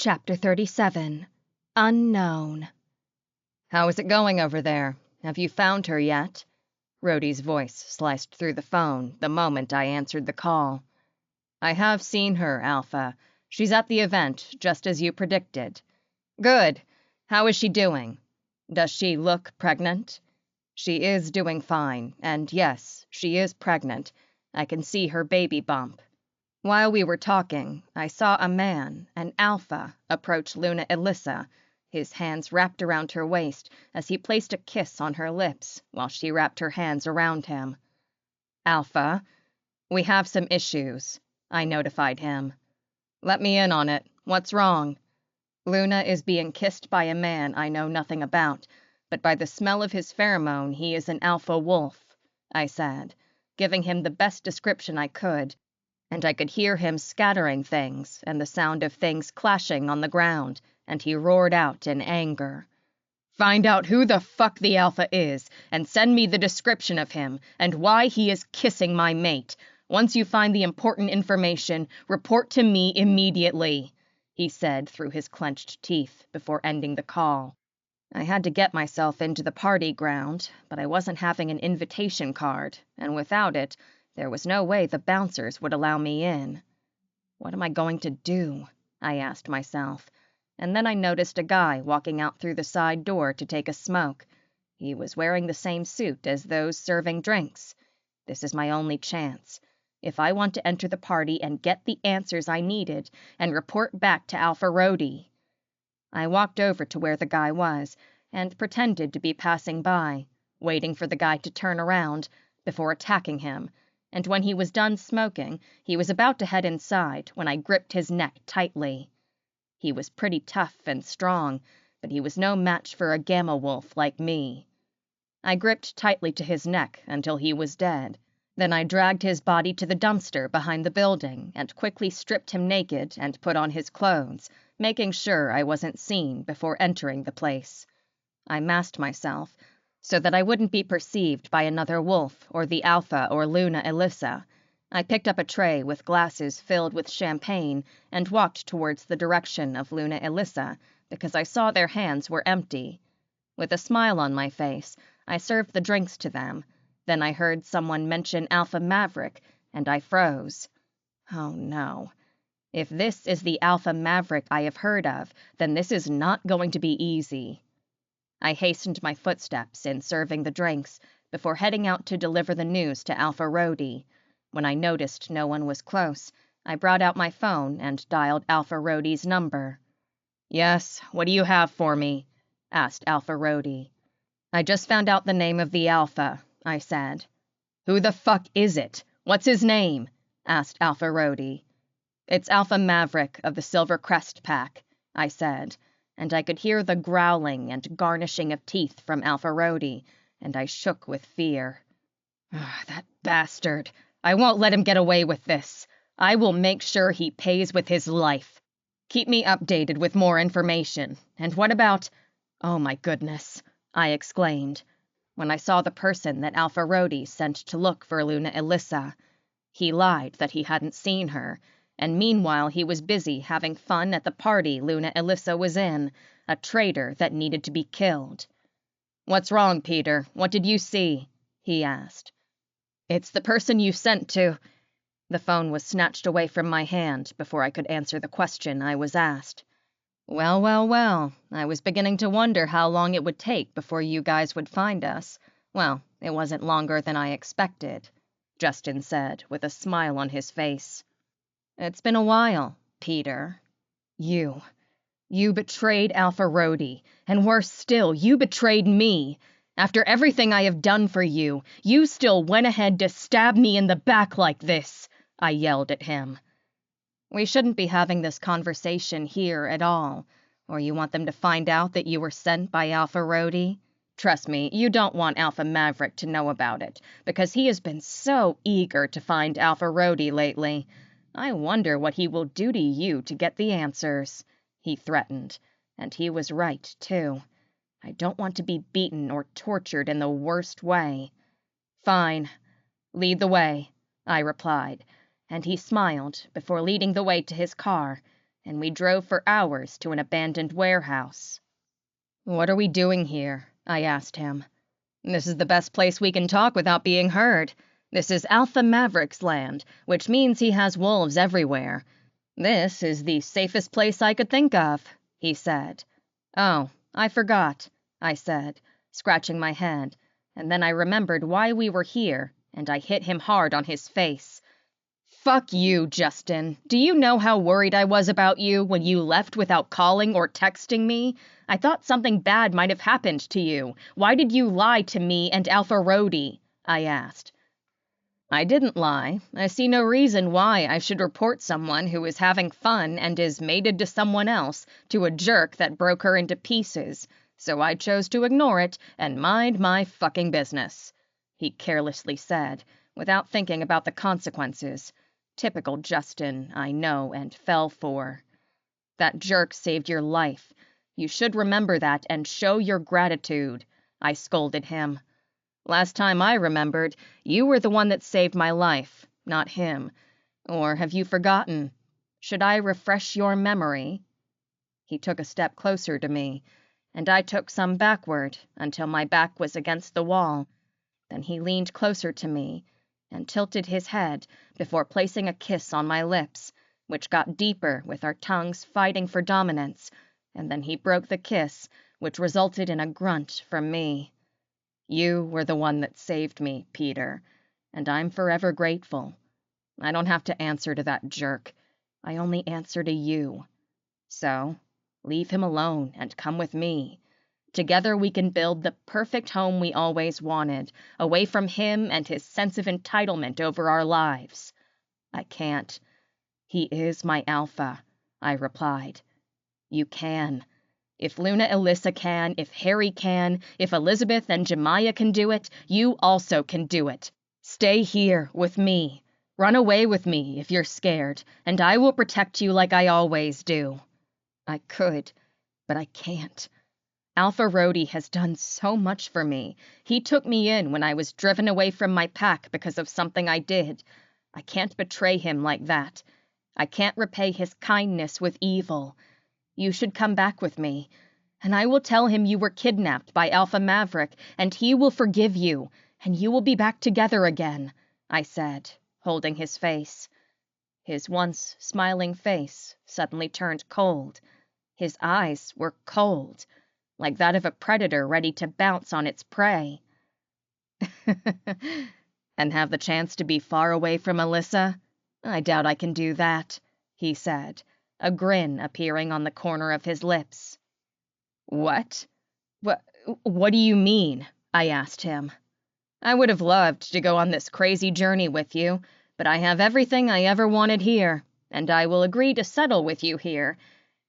Chapter 37. Unknown. "How is it going over there? Have you found her yet?" Rhodey's voice sliced through the phone the moment I answered the call. "I have seen her, Alpha. She's at the event, just as you predicted." "Good. How is she doing? Does she look pregnant?" "She is doing fine, and yes, she is pregnant. I can see her baby bump." While we were talking, I saw a man, an Alpha, approach Luna Elissa, his hands wrapped around her waist as he placed a kiss on her lips while she wrapped her hands around him. "Alpha, we have some issues," I notified him. "Let me in on it. What's wrong?" "Luna is being kissed by a man I know nothing about, but by the smell of his pheromone he is an alpha wolf," I said, giving him the best description I could, and I could hear him scattering things and the sound of things clashing on the ground, and he roared out in anger. "Find out who the fuck the Alpha is, and send me the description of him, and why he is kissing my mate. Once you find the important information, report to me immediately," he said through his clenched teeth before ending the call. I had to get myself into the party ground, but I wasn't having an invitation card, and without it, there was no way the bouncers would allow me in. What am I going to do? I asked myself, and then I noticed a guy walking out through the side door to take a smoke. He was wearing the same suit as those serving drinks. This is my only chance. If I want to enter the party and get the answers I needed and report back to Alpha Roie. I walked over to where the guy was and pretended to be passing by, waiting for the guy to turn around before attacking him. And when he was done smoking, he was about to head inside when I gripped his neck tightly. He was pretty tough and strong, but he was no match for a gamma wolf like me. I gripped tightly to his neck until he was dead. Then I dragged his body to the dumpster behind the building and quickly stripped him naked and put on his clothes, making sure I wasn't seen before entering the place. I masked myself so that I wouldn't be perceived by another wolf or the Alpha or Luna Elissa. I picked up a tray with glasses filled with champagne and walked towards the direction of Luna Elissa because I saw their hands were empty. With a smile on my face, I served the drinks to them. Then I heard someone mention Alpha Maverick, and I froze. Oh no. If this is the Alpha Maverick I have heard of, then this is not going to be easy. I hastened my footsteps in serving the drinks before heading out to deliver the news to Alpha Roie. When I noticed no one was close, I brought out my phone and dialed Alpha Roie's number. "Yes, what do you have for me?" asked Alpha Roie. "I just found out the name of the Alpha," I said. "Who the fuck is it? What's his name?" asked Alpha Roie. "It's Alpha Maverick of the Silver Crest pack," I said, and I could hear the growling and garnishing of teeth from Alpha Roie, and I shook with fear. That bastard! I won't let him get away with this. I will make sure he pays with his life. Keep me updated with more information. And what about— Oh my goodness, I exclaimed, when I saw the person that Alpha Roie sent to look for Luna Elissa. He lied that he hadn't seen her, and meanwhile he was busy having fun at the party Luna Elissa was in, a traitor that needed to be killed. "What's wrong, Peter? What did you see?" he asked. "It's the person you sent to—" The phone was snatched away from my hand before I could answer the question I was asked. Well, well, well, I was beginning to wonder how long it would take before you guys would find us. Well, it wasn't longer than I expected, Justin said with a smile on his face. "It's been a while, Peter. You betrayed Alpha Roie, and worse still, you betrayed me. After everything I have done for you, you still went ahead to stab me in the back like this," I yelled at him. "We shouldn't be having this conversation here at all, or you want them to find out that you were sent by Alpha Roie? Trust me, you don't want Alpha Maverick to know about it, because he has been so eager to find Alpha Roie lately. I wonder what he will do to you to get the answers," he threatened, and he was right, too. I don't want to be beaten or tortured in the worst way. "Fine. Lead the way," I replied, and he smiled before leading the way to his car, and we drove for hours to an abandoned warehouse. "What are we doing here?" I asked him. "This is the best place we can talk without being heard. This is Alpha Maverick's land, which means he has wolves everywhere. This is the safest place I could think of," he said. "Oh, I forgot," I said, scratching my head, and then I remembered why we were here, and I hit him hard on his face. "Fuck you, Justin. Do you know how worried I was about you when you left without calling or texting me? I thought something bad might have happened to you. Why did you lie to me and Alpha Roie?" I asked. "I didn't lie. I see no reason why I should report someone who is having fun and is mated to someone else to a jerk that broke her into pieces, so I chose to ignore it and mind my fucking business," he carelessly said, without thinking about the consequences. Typical Justin, I know, and fell for. "That jerk saved your life. You should remember that and show your gratitude," I scolded him. "Last time I remembered, you were the one that saved my life, not him. Or have you forgotten? Should I refresh your memory?" He took a step closer to me, and I took some backward until my back was against the wall. Then he leaned closer to me and tilted his head before placing a kiss on my lips, which got deeper with our tongues fighting for dominance, and then he broke the kiss, which resulted in a grunt from me. "You were the one that saved me, Peter, and I'm forever grateful. I don't have to answer to that jerk. I only answer to you. So, leave him alone and come with me. Together we can build the perfect home we always wanted, away from him and his sense of entitlement over our lives." "I can't. He is my Alpha," I replied. "You can. If Luna Elissa can, if Harry can, if Elizabeth and Jemiah can do it, you also can do it. Stay here with me. Run away with me if you're scared, and I will protect you like I always do." I could, but I can't. Alpha Roie has done so much for me. He took me in when I was driven away from my pack because of something I did. I can't betray him like that. I can't repay his kindness with evil. You should come back with me, and I will tell him you were kidnapped by Alpha Maverick, and he will forgive you, and you will be back together again," I said, holding his face. His once smiling face suddenly turned cold. His eyes were cold, like that of a predator ready to pounce on its prey. "And have the chance to be far away from Elissa? I doubt I can do that," he said, a grin appearing on the corner of his lips. What do you mean?" I asked him. "I would have loved to go on this crazy journey with you, but I have everything I ever wanted here, and I will agree to settle with you here.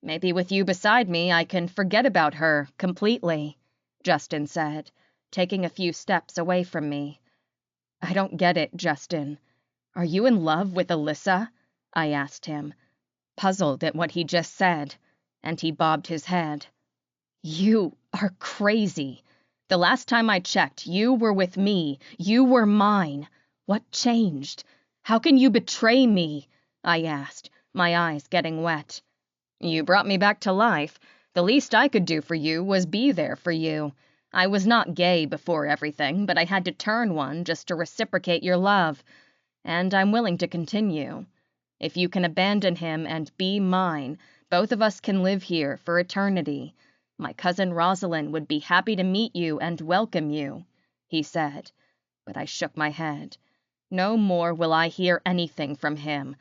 Maybe with you beside me I can forget about her completely," Justin said, taking a few steps away from me. "I don't get it, Justin. Are you in love with Elissa?" I asked him, puzzled at what he just said, and he bobbed his head. "You are crazy. The last time I checked, you were with me. You were mine. What changed? How can you betray me?" I asked, my eyes getting wet. "You brought me back to life. The least I could do for you was be there for you. I was not gay before everything, but I had to turn one just to reciprocate your love. And I'm willing to continue. If you can abandon him and be mine, both of us can live here for eternity. My cousin Rosalind would be happy to meet you and welcome you," he said, but I shook my head. No more will I hear anything from him.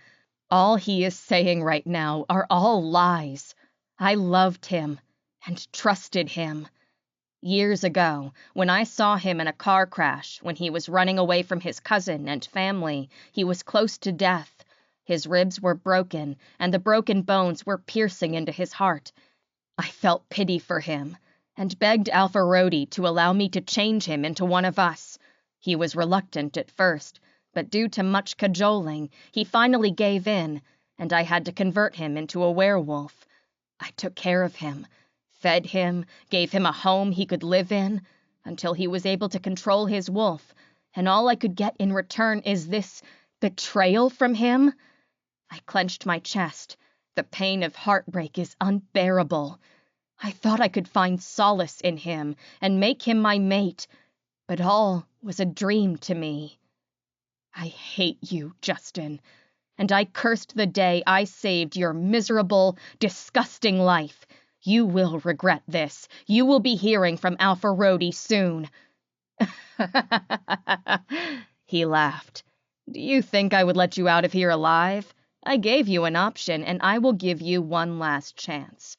All he is saying right now are all lies. I loved him and trusted him. Years ago, when I saw him in a car crash, when he was running away from his cousin and family, he was close to death. His ribs were broken, and the broken bones were piercing into his heart. I felt pity for him, and begged Alpha Roie to allow me to change him into one of us. He was reluctant at first, but due to much cajoling, he finally gave in, and I had to convert him into a werewolf. I took care of him, fed him, gave him a home he could live in, until he was able to control his wolf, and all I could get in return is this betrayal from him? I clenched my chest, The pain of heartbreak is unbearable. I thought I could find solace in him and make him my mate, but all was a dream to me. I hate you, Justin, and I cursed the day I saved your miserable, disgusting life. You will regret this. You will be hearing from Alpha Roie soon. He laughed. Do you think I would let you out of here alive? I gave you an option, and I will give you one last chance.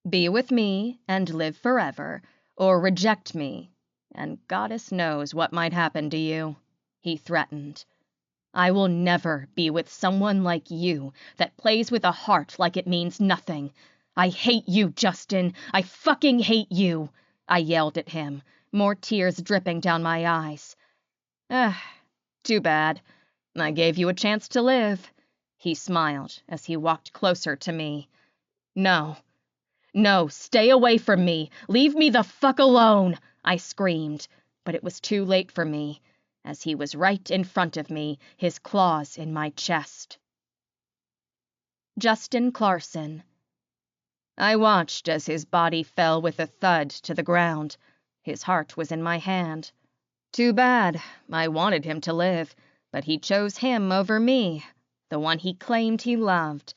Be with me and live forever, or reject me, and goddess knows what might happen to you, he threatened. I will never be with someone like you that plays with a heart like it means nothing. I hate you, Justin. I fucking hate you, I yelled at him, more tears dripping down my eyes. Too bad. I gave you a chance to live, he smiled as he walked closer to me. No, stay away from me. Leave me the fuck alone, I screamed, but it was too late for me, as he was right in front of me, his claws in my chest. Justin Clarson. I watched as his body fell with a thud to the ground. His heart was in my hand. Too bad. I wanted him to live, but he chose him over me, the one he claimed he loved.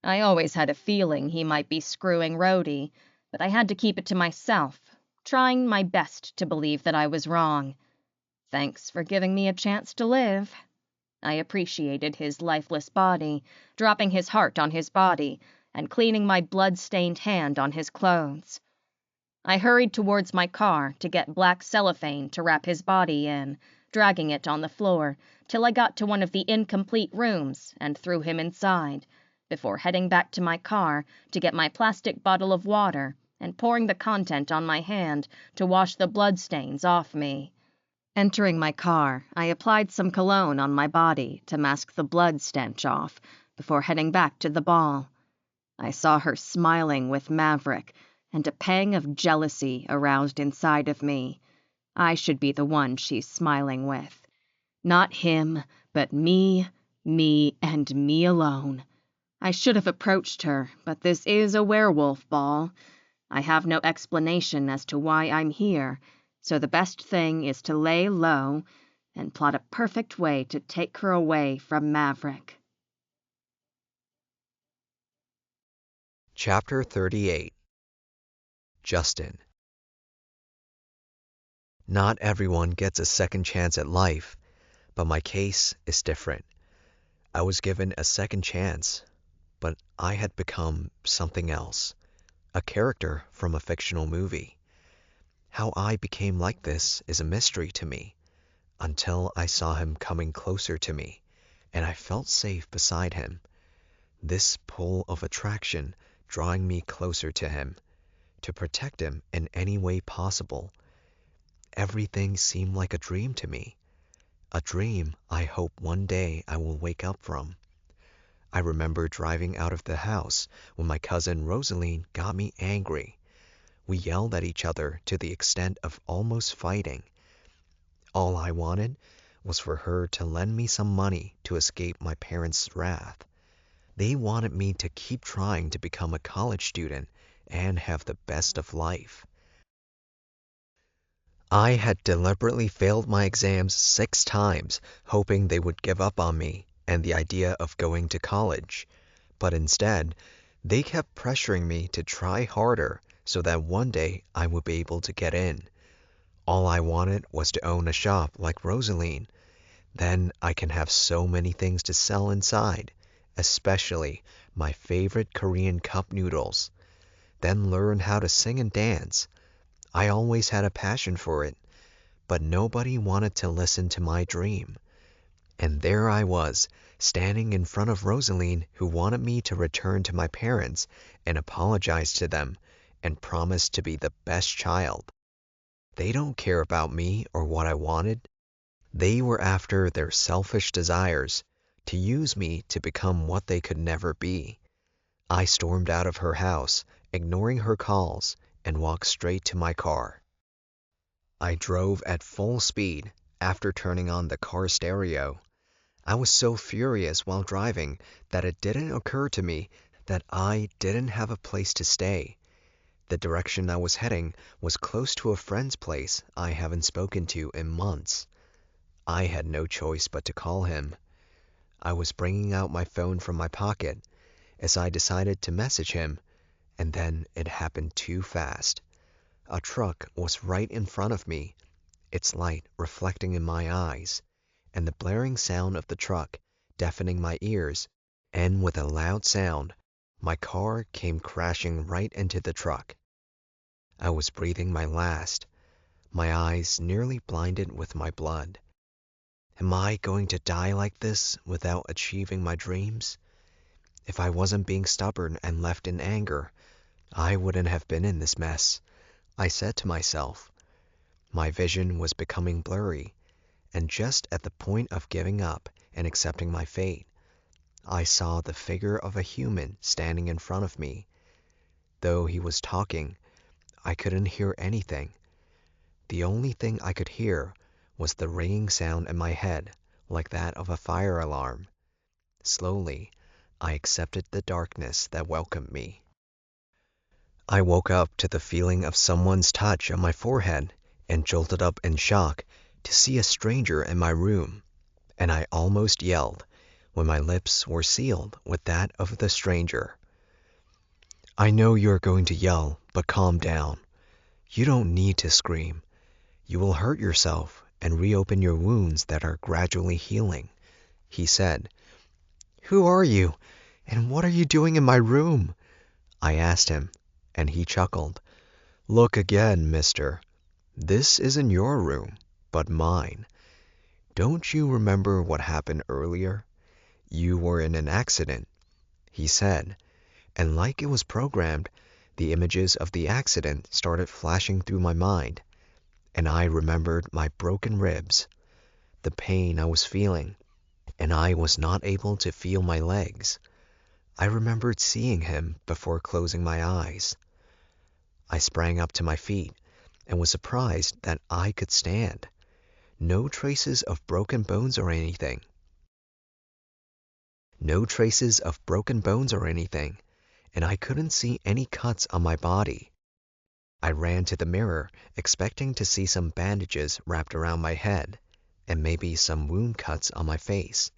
I always had a feeling he might be screwing Roie, but I had to keep it to myself, trying my best to believe that I was wrong. Thanks for giving me a chance to live. I appreciated his lifeless body, dropping his heart on his body, and cleaning my blood-stained hand on his clothes. I hurried towards my car to get black cellophane to wrap his body in, dragging it on the floor, till I got to one of the incomplete rooms and threw him inside, before heading back to my car to get my plastic bottle of water and pouring the content on my hand to wash the bloodstains off me. Entering my car, I applied some cologne on my body to mask the blood stench off before heading back to the ball. I saw her smiling with Maverick, and a pang of jealousy aroused inside of me. I should be the one she's smiling with. Not him, but me, and me alone. I should have approached her, but this is a werewolf ball. I have no explanation as to why I'm here, so the best thing is to lay low and plot a perfect way to take her away from Maverick. Chapter 38. Justin. Not everyone gets a second chance at life, but my case is different. I was given a second chance, but I had become something else, a character from a fictional movie. How I became like this is a mystery to me, until I saw him coming closer to me, and I felt safe beside him. This pull of attraction drawing me closer to him, to protect him in any way possible. Everything seemed like a dream to me, a dream I hope one day I will wake up from. I remember driving out of the house when my cousin Rosaline got me angry. We yelled at each other to the extent of almost fighting. All I wanted was for her to lend me some money to escape my parents' wrath. They wanted me to keep trying to become a college student and have the best of life. I had deliberately failed my exams 6 times, hoping they would give up on me and the idea of going to college. But instead, they kept pressuring me to try harder so that one day I would be able to get in. All I wanted was to own a shop like Rosaline. Then I can have so many things to sell inside, especially my favorite Korean cup noodles. Then learn how to sing and dance. I always had a passion for it, but nobody wanted to listen to my dream. And there I was, standing in front of Rosaline, who wanted me to return to my parents and apologize to them and promise to be the best child. They don't care about me or what I wanted. They were after their selfish desires, to use me to become what they could never be. I stormed out of her house, ignoring her calls, and walked straight to my car. I drove at full speed after turning on the car stereo. I was so furious while driving that it didn't occur to me that I didn't have a place to stay. The direction I was heading was close to a friend's place I haven't spoken to in months. I had no choice but to call him. I was bringing out my phone from my pocket as I decided to message him, and then it happened too fast. A truck was right in front of me, its light reflecting in my eyes, and the blaring sound of the truck deafening my ears, and with a loud sound, my car came crashing right into the truck. I was breathing my last, my eyes nearly blinded with my blood. Am I going to die like this without achieving my dreams? If I wasn't being stubborn and left in anger, I wouldn't have been in this mess, I said to myself. My vision was becoming blurry, and just at the point of giving up and accepting my fate, I saw the figure of a human standing in front of me. Though he was talking, I couldn't hear anything. The only thing I could hear was the ringing sound in my head, like that of a fire alarm. Slowly, I accepted the darkness that welcomed me. I woke up to the feeling of someone's touch on my forehead and jolted up in shock to see a stranger in my room, and I almost yelled when my lips were sealed with that of the stranger. I know you're going to yell, but calm down. You don't need to scream. You will hurt yourself and reopen your wounds that are gradually healing, he said. Who are you, and what are you doing in my room? I asked him, and he chuckled. Look again, mister. This isn't your room, but mine. Don't you remember what happened earlier? You were in an accident, he said, and like it was programmed, the images of the accident started flashing through my mind, and I remembered my broken ribs, the pain I was feeling, and I was not able to feel my legs. I remembered seeing him before closing my eyes. I sprang up to my feet and was surprised that I could stand. No traces of broken bones or anything. And I couldn't see any cuts on my body. I ran to the mirror, expecting to see some bandages wrapped around my head, and maybe some wound cuts on my face,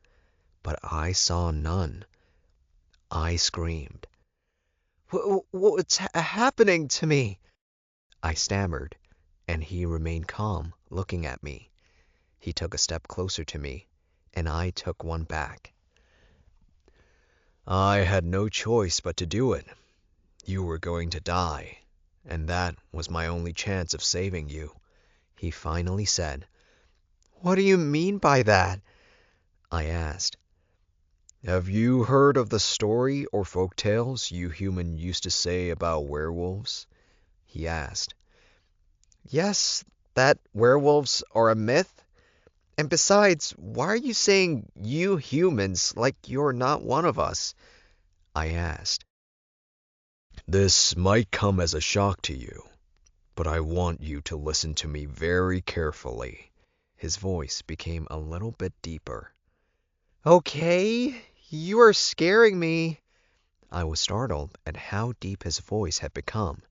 but I saw none. I screamed. What's happening to me? I stammered, and he remained calm, looking at me. He took a step closer to me, and I took one back. I had no choice but to do it. You were going to die, and that was my only chance of saving you, he finally said. What do you mean by that? I asked. Have you heard of the story or folk tales you human used to say about werewolves? He asked. Yes, that werewolves are a myth. And besides, why are you saying you humans like you're not one of us? I asked. This might come as a shock to you, but I want you to listen to me very carefully. His voice became a little bit deeper. Okay, you are scaring me. I was startled at how deep his voice had become,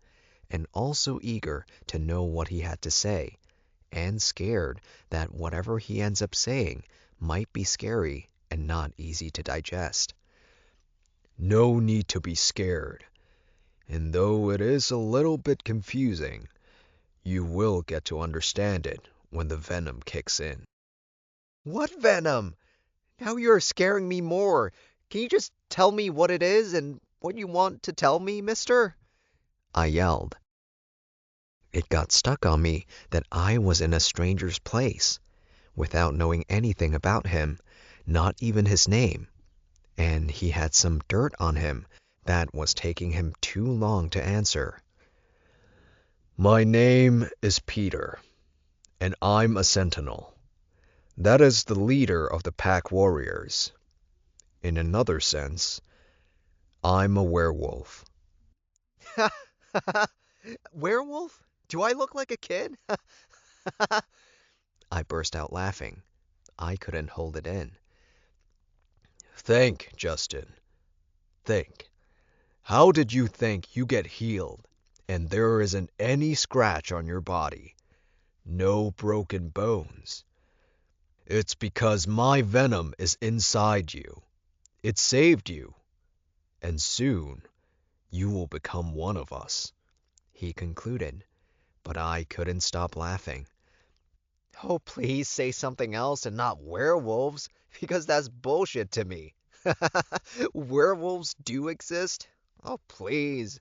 and also eager to know what he had to say, and scared that whatever he ends up saying might be scary and not easy to digest. No need to be scared, and though it is a little bit confusing, you will get to understand it when the venom kicks in. What venom? Now you're scaring me more. Can you just tell me what it is and what you want to tell me, mister? I yelled. It got stuck on me that I was in a stranger's place, without knowing anything about him, not even his name, and he had some dirt on him that was taking him too long to answer. My name is Peter, and I'm a sentinel. That is the leader of the pack warriors. In another sense, I'm a werewolf. Werewolf? Do I look like a kid? I burst out laughing. I couldn't hold it in. Think, Justin. Think. How did you think you get healed and there isn't any scratch on your body? No broken bones. It's because my venom is inside you. It saved you. And soon, you will become one of us," he concluded, but I couldn't stop laughing. "Oh, please say something else and not werewolves, because that's bullshit to me." "Werewolves do exist? Oh, please."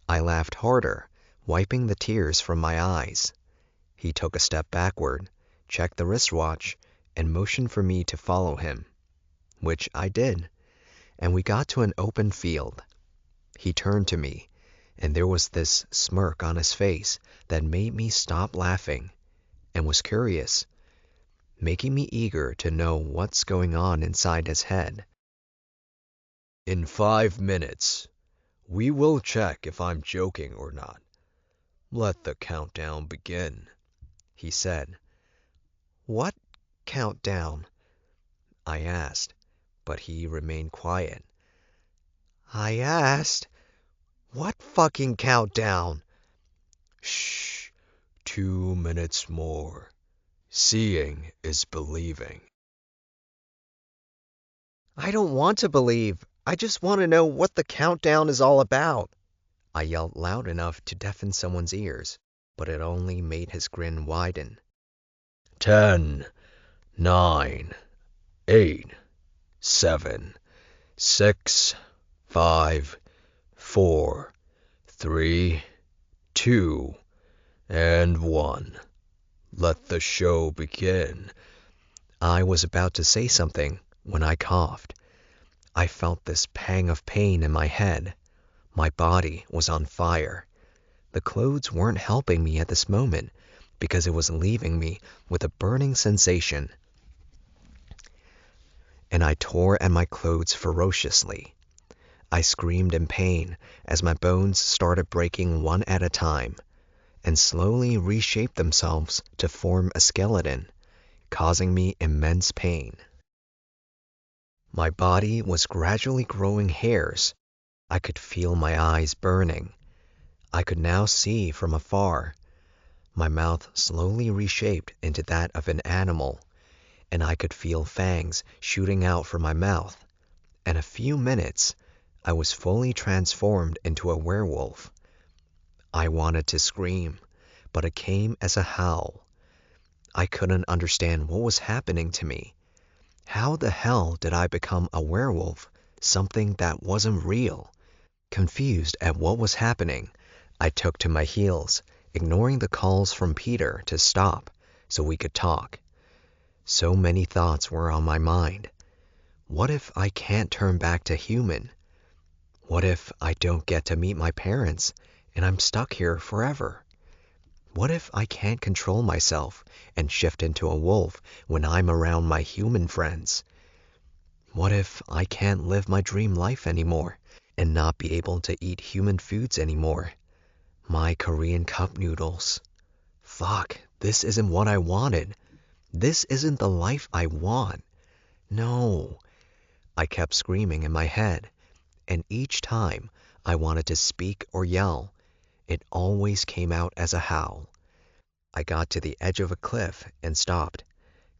I laughed harder, wiping the tears from my eyes. He took a step backward, checked the wristwatch, and motioned for me to follow him, which I did, and we got to an open field. He turned to me, and there was this smirk on his face that made me stop laughing and was curious, making me eager to know what's going on inside his head. "In 5 minutes, we will check if I'm joking or not. Let the countdown begin," he said. "What countdown?" I asked, but he remained quiet. I asked, "What fucking countdown?" "Shh, 2 minutes more. Seeing is believing." "I don't want to believe. I just want to know what the countdown is all about." I yelled loud enough to deafen someone's ears, but it only made his grin widen. 10, 9, 8, 7, 6, 5, 4, 3, 2, and 1. Let the show begin. I was about to say something when I coughed. I felt this pang of pain in my head. My body was on fire. The clothes weren't helping me at this moment because it was leaving me with a burning sensation. And I tore at my clothes ferociously. I screamed in pain as my bones started breaking one at a time and slowly reshaped themselves to form a skeleton, causing me immense pain. My body was gradually growing hairs. I could feel my eyes burning. I could now see from afar. My mouth slowly reshaped into that of an animal, and I could feel fangs shooting out from my mouth. In a few minutes, I was fully transformed into a werewolf. I wanted to scream, but it came as a howl. I couldn't understand what was happening to me. How the hell did I become a werewolf, something that wasn't real? Confused at what was happening, I took to my heels, ignoring the calls from Peter to stop so we could talk. So many thoughts were on my mind. What if I can't turn back to human? What if I don't get to meet my parents and I'm stuck here forever? What if I can't control myself and shift into a wolf when I'm around my human friends? What if I can't live my dream life anymore and not be able to eat human foods anymore? My Korean cup noodles. Fuck, this isn't what I wanted. This isn't the life I want. No. I kept screaming in my head, and each time I wanted to speak or yell, it always came out as a howl. I got to the edge of a cliff and stopped,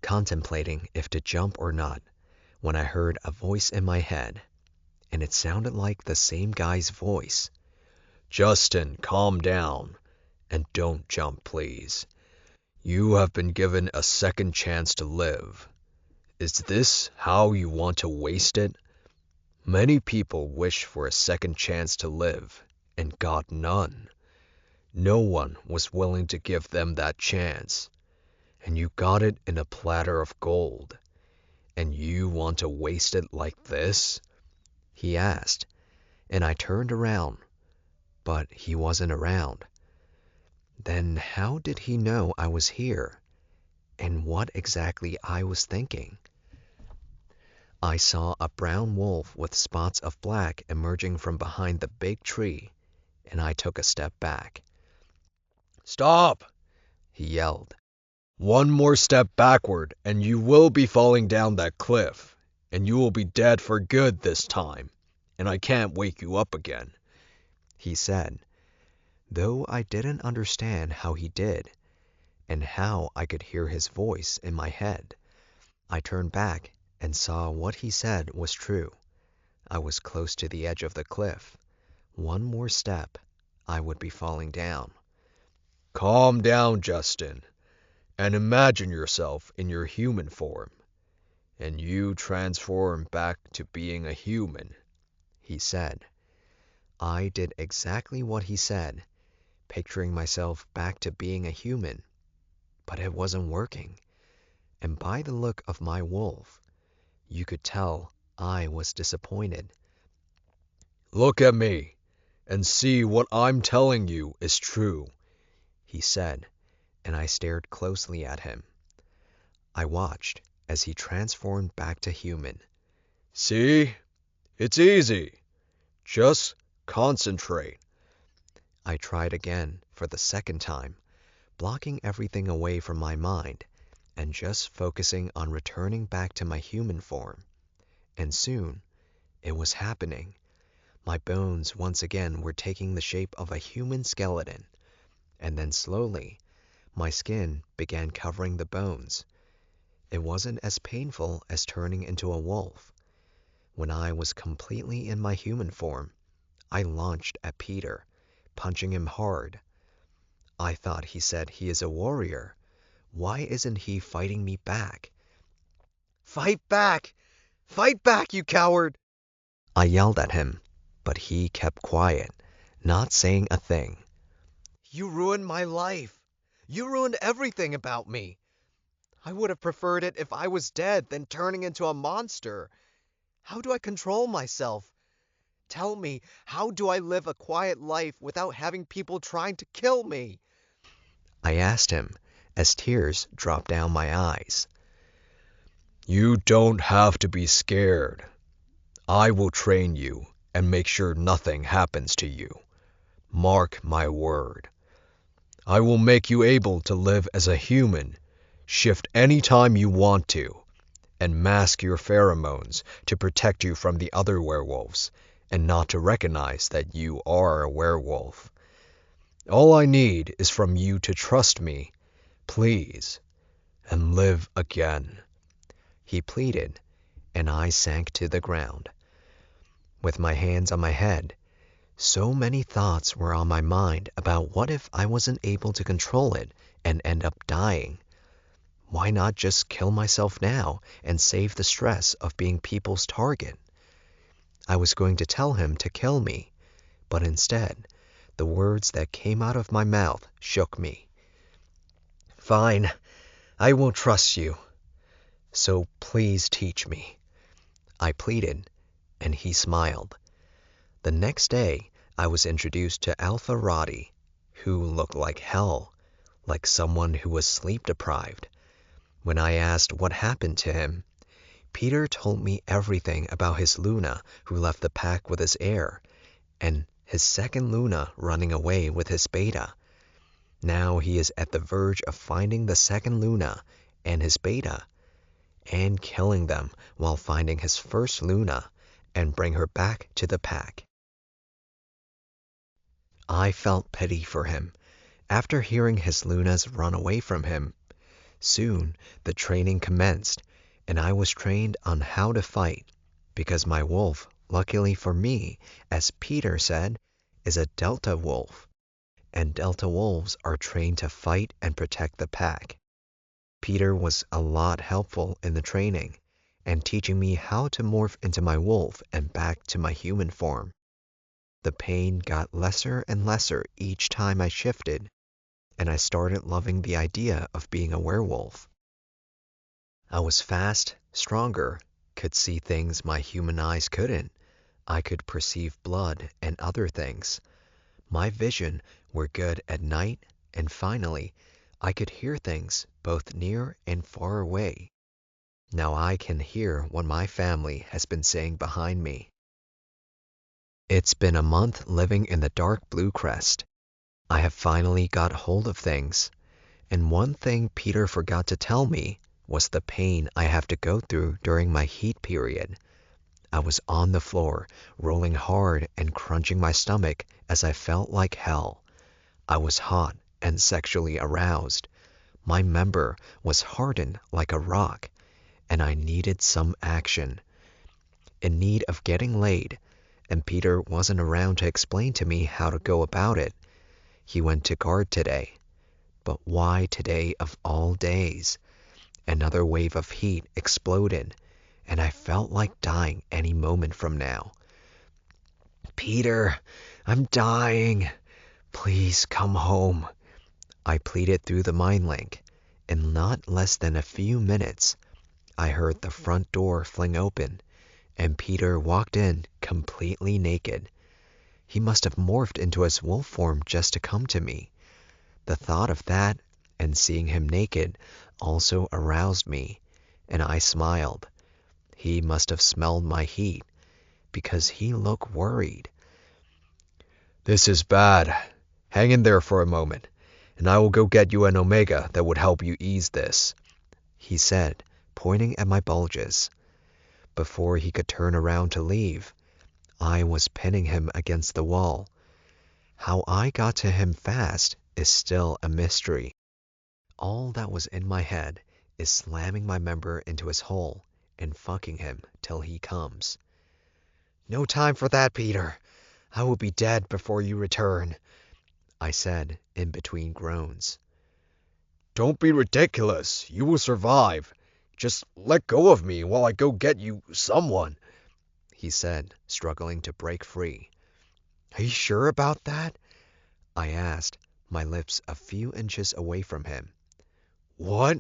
contemplating if to jump or not, when I heard a voice in my head, and it sounded like the same guy's voice. "Justin, calm down, and don't jump, please. You have been given a second chance to live. Is this how you want to waste it? Many people wish for a second chance to live, and got none. No one was willing to give them that chance, and you got it in a platter of gold. And you want to waste it like this?" he asked, and I turned around, but he wasn't around. Then how did he know I was here, and what exactly I was thinking? I saw a brown wolf with spots of black emerging from behind the big tree, and I took a step back. "Stop!" he yelled. "One more step backward, and you will be falling down that cliff, and you will be dead for good this time. and I can't wake you up again," he said, though I didn't understand how he did and how I could hear his voice in my head. I turned back and saw what he said was true. I was close to the edge of the cliff. One more step, I would be falling down. "Calm down, Justin, and imagine yourself in your human form, and you transform back to being a human," he said. I did exactly what he said, picturing myself back to being a human, but it wasn't working. And by the look of my wolf, you could tell I was disappointed. "Look at me and see what I'm telling you is true," he said, and I stared closely at him. I watched as he transformed back to human. "See? It's easy. Just concentrate." I tried again for the second time, blocking everything away from my mind and just focusing on returning back to my human form. And soon, it was happening. My bones once again were taking the shape of a human skeleton, and then slowly, my skin began covering the bones. It wasn't as painful as turning into a wolf. When I was completely in my human form, I launched at Peter, punching him hard. I thought he said he is a warrior. Why isn't he fighting me back? "Fight back! Fight back, you coward!" I yelled at him, but he kept quiet, not saying a thing. "You ruined my life. You ruined everything about me. I would have preferred it if I was dead than turning into a monster. How do I control myself? Tell me, how do I live a quiet life without having people trying to kill me?" I asked him as tears dropped down my eyes. "You don't have to be scared. I will train you and make sure nothing happens to you. Mark my word. I will make you able to live as a human, shift anytime you want to, and mask your pheromones to protect you from the other werewolves and not to recognize that you are a werewolf. All I need is from you to trust me, please, and live again," he pleaded, and I sank to the ground. With my hands on my head, so many thoughts were on my mind about what if I wasn't able to control it and end up dying. Why not just kill myself now and save the stress of being people's target? I was going to tell him to kill me, but instead, the words that came out of my mouth shook me. "Fine, I will trust you. So please teach me," I pleaded, and he smiled. The next day, I was introduced to Alpha Roie, who looked like hell, like someone who was sleep-deprived. When I asked what happened to him, Peter told me everything about his Luna who left the pack with his heir, and his second Luna running away with his beta. Now he is at the verge of finding the second Luna and his beta, and killing them while finding his first Luna and bring her back to the pack. I felt pity for him after hearing his Lunas run away from him. Soon the training commenced, and I was trained on how to fight, because my wolf, luckily for me, as Peter said, is a Delta wolf, and Delta wolves are trained to fight and protect the pack. Peter was a lot helpful in the training, and teaching me how to morph into my wolf and back to my human form. The pain got lesser and lesser each time I shifted, and I started loving the idea of being a werewolf. I was fast, stronger, could see things my human eyes couldn't. I could perceive blood and other things. My vision were good at night, and finally, I could hear things both near and far away. Now I can hear what my family has been saying behind me. It's been a month living in the dark blue crest. I have finally got hold of things, and one thing Peter forgot to tell me was the pain I have to go through during my heat period. I was on the floor, rolling hard and crunching my stomach as I felt like hell. I was hot and sexually aroused. My member was hardened like a rock, and I needed some action. In need of getting laid, and Peter wasn't around to explain to me how to go about it. He went to guard today. But why today of all days? Another wave of heat exploded, and I felt like dying any moment from now. Peter, I'm dying. Please come home. I pleaded through the mind link. In not less than a few minutes, I heard the front door fling open, and Peter walked in completely naked. He must have morphed into his wolf form just to come to me. The thought of that and seeing him naked also aroused me, and I smiled. He must have smelled my heat, because he looked worried. This is bad. Hang in there for a moment, and I will go get you an omega that would help you ease this, he said, pointing at my bulges. Before he could turn around to leave, I was pinning him against the wall. How I got to him fast is still a mystery. All that was in my head is slamming my member into his hole and fucking him till he comes. No time for that, Peter. I will be dead before you return, I said in between groans. Don't be ridiculous. You will survive. Just let go of me while I go get you someone, he said, struggling to break free. Are you sure about that? I asked, my lips a few inches away from him. What?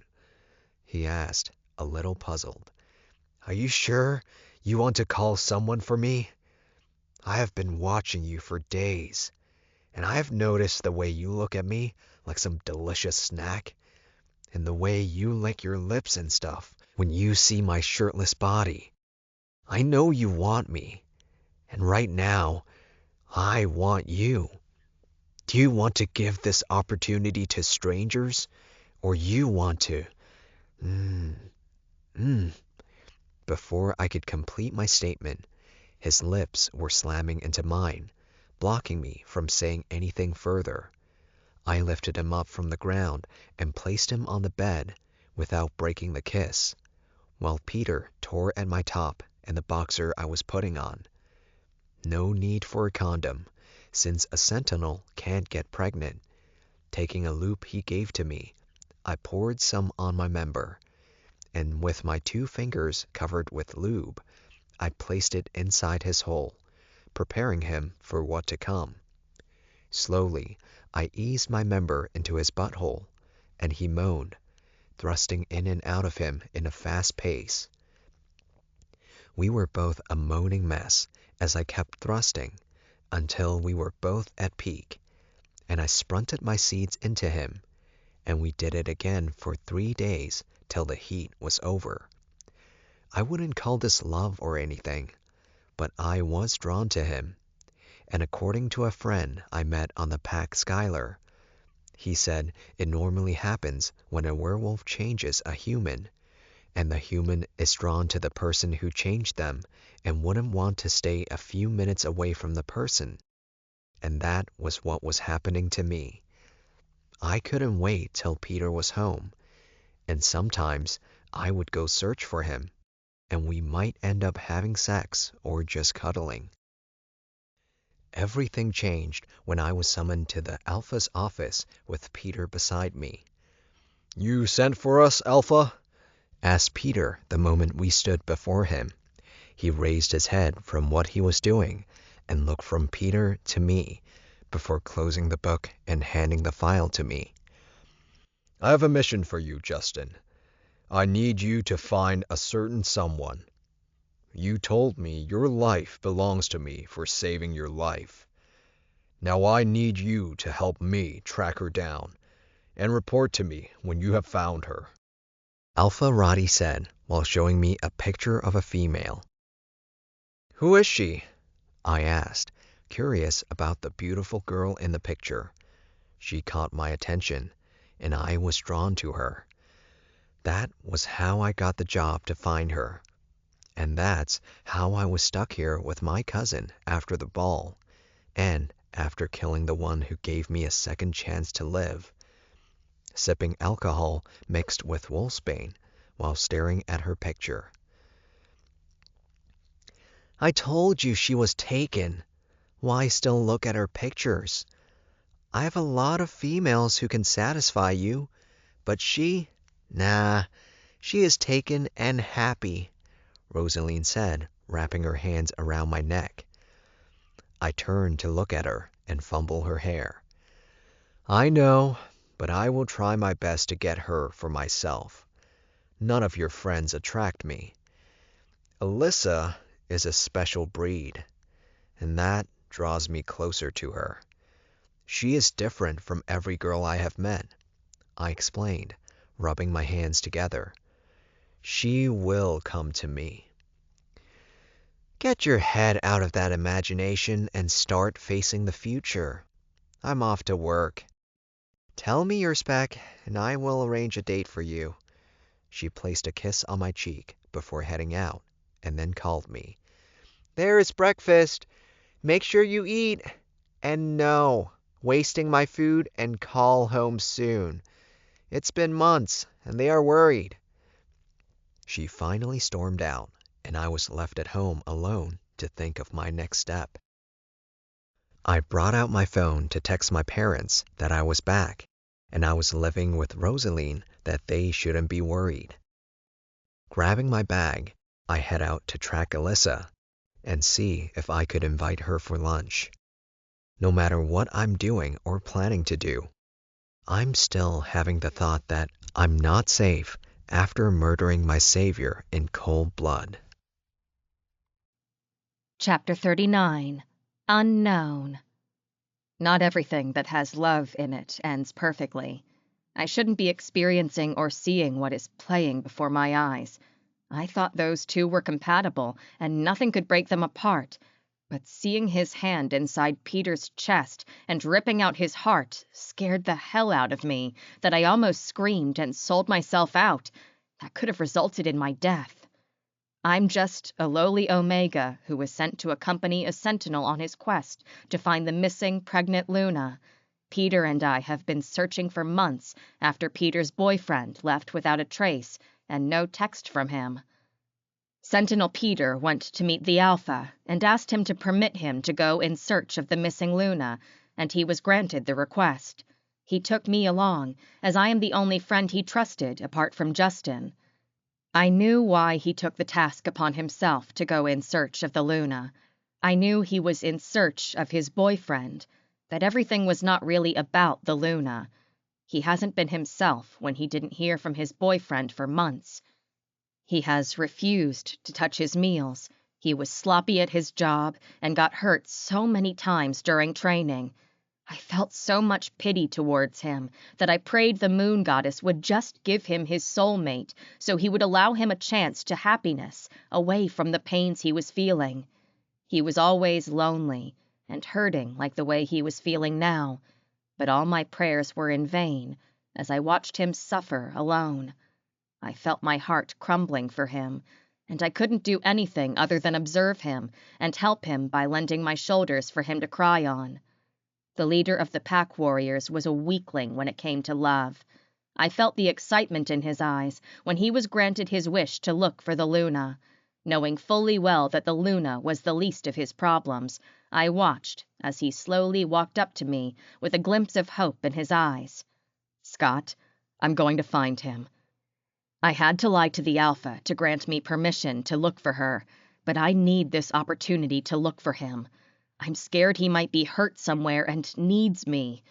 He asked, a little puzzled. Are you sure you want to call someone for me? I have been watching you for days, and I have noticed the way you look at me like some delicious snack, and the way you lick your lips and stuff when you see my shirtless body. I know you want me, and right now, I want you. Do you want to give this opportunity to strangers, or you want to? Before I could complete my statement, his lips were slamming into mine, blocking me from saying anything further. I lifted him up from the ground and placed him on the bed without breaking the kiss, while Peter tore at my top and the boxer I was putting on. No need for a condom, since a sentinel can't get pregnant. Taking a loop he gave to me, I poured some on my member, and with my 2 fingers covered with lube, I placed it inside his hole, preparing him for what to come. Slowly, I eased my member into his butthole, and he moaned, thrusting in and out of him in a fast pace. We were both a moaning mess as I kept thrusting, until we were both at peak, and I sprunted my seeds into him, and we did it again for 3 days till the heat was over. I wouldn't call this love or anything, but I was drawn to him, and according to a friend I met on the pack Skylar, he said it normally happens when a werewolf changes a human, and the human is drawn to the person who changed them and wouldn't want to stay a few minutes away from the person. And that was what was happening to me. I couldn't wait till Peter was home, and sometimes I would go search for him, and we might end up having sex or just cuddling. Everything changed when I was summoned to the Alpha's office with Peter beside me. You sent for us, Alpha? Asked Peter the moment we stood before him. He raised his head from what he was doing and looked from Peter to me before closing the book and handing the file to me. I have a mission for you, Justin. I need you to find a certain someone. You told me your life belongs to me for saving your life. Now I need you to help me track her down and report to me when you have found her. Alpha Roddy said while showing me a picture of a female. Who is she? I asked, curious about the beautiful girl in the picture. She caught my attention, and I was drawn to her. That was how I got the job to find her. And that's how I was stuck here with my cousin after the ball, and after killing the one who gave me a second chance to live, sipping alcohol mixed with wolfsbane while staring at her picture. I told you she was taken. Why still look at her pictures? I have a lot of females who can satisfy you, but nah, she is taken and happy, Rosaline said, wrapping her hands around my neck. I turned to look at her and fumble her hair. I know, but I will try my best to get her for myself. None of your friends attract me. Elissa is a special breed, and that draws me closer to her. She is different from every girl I have met, I explained, rubbing my hands together. She will come to me. Get your head out of that imagination and start facing the future. I'm off to work. Tell me your spec, and I will arrange a date for you. She placed a kiss on my cheek before heading out, and then called me. There is breakfast. Make sure you eat. And no, wasting my food, and call home soon. It's been months, and they are worried. She finally stormed out, and I was left at home alone to think of my next step. I brought out my phone to text my parents that I was back, and I was living with Rosaline, that they shouldn't be worried. Grabbing my bag, I head out to track Elissa and see if I could invite her for lunch. No matter what I'm doing or planning to do, I'm still having the thought that I'm not safe after murdering my savior in cold blood. Chapter 39. Unknown. Not everything that has love in it ends perfectly. I shouldn't be experiencing or seeing what is playing before my eyes. I thought those two were compatible, and nothing could break them apart. But seeing his hand inside Peter's chest and ripping out his heart scared the hell out of me, that I almost screamed and sold myself out. That could have resulted in my death. I'm just a lowly Omega who was sent to accompany a sentinel on his quest to find the missing pregnant Luna. Peter and I have been searching for months after Peter's boyfriend left without a trace and no text from him. Sentinel Peter went to meet the Alpha and asked him to permit him to go in search of the missing Luna, and he was granted the request. He took me along, as I am the only friend he trusted apart from Justin. I knew why he took the task upon himself to go in search of the Luna. I knew he was in search of his boyfriend, that everything was not really about the Luna. He hasn't been himself when he didn't hear from his boyfriend for months. He has refused to touch his meals. He was sloppy at his job and got hurt so many times during training. I felt so much pity towards him that I prayed the moon goddess would just give him his soulmate so he would allow him a chance to happiness away from the pains he was feeling. He was always lonely and hurting like the way he was feeling now, but all my prayers were in vain as I watched him suffer alone. I felt my heart crumbling for him, and I couldn't do anything other than observe him and help him by lending my shoulders for him to cry on. The leader of the pack warriors was a weakling when it came to love. I felt the excitement in his eyes when he was granted his wish to look for the Luna. Knowing fully well that the Luna was the least of his problems, I watched as he slowly walked up to me with a glimpse of hope in his eyes. Scott, I'm going to find him. I had to lie to the Alpha to grant me permission to look for her, but I need this opportunity to look for him. I'm scared he might be hurt somewhere and needs me.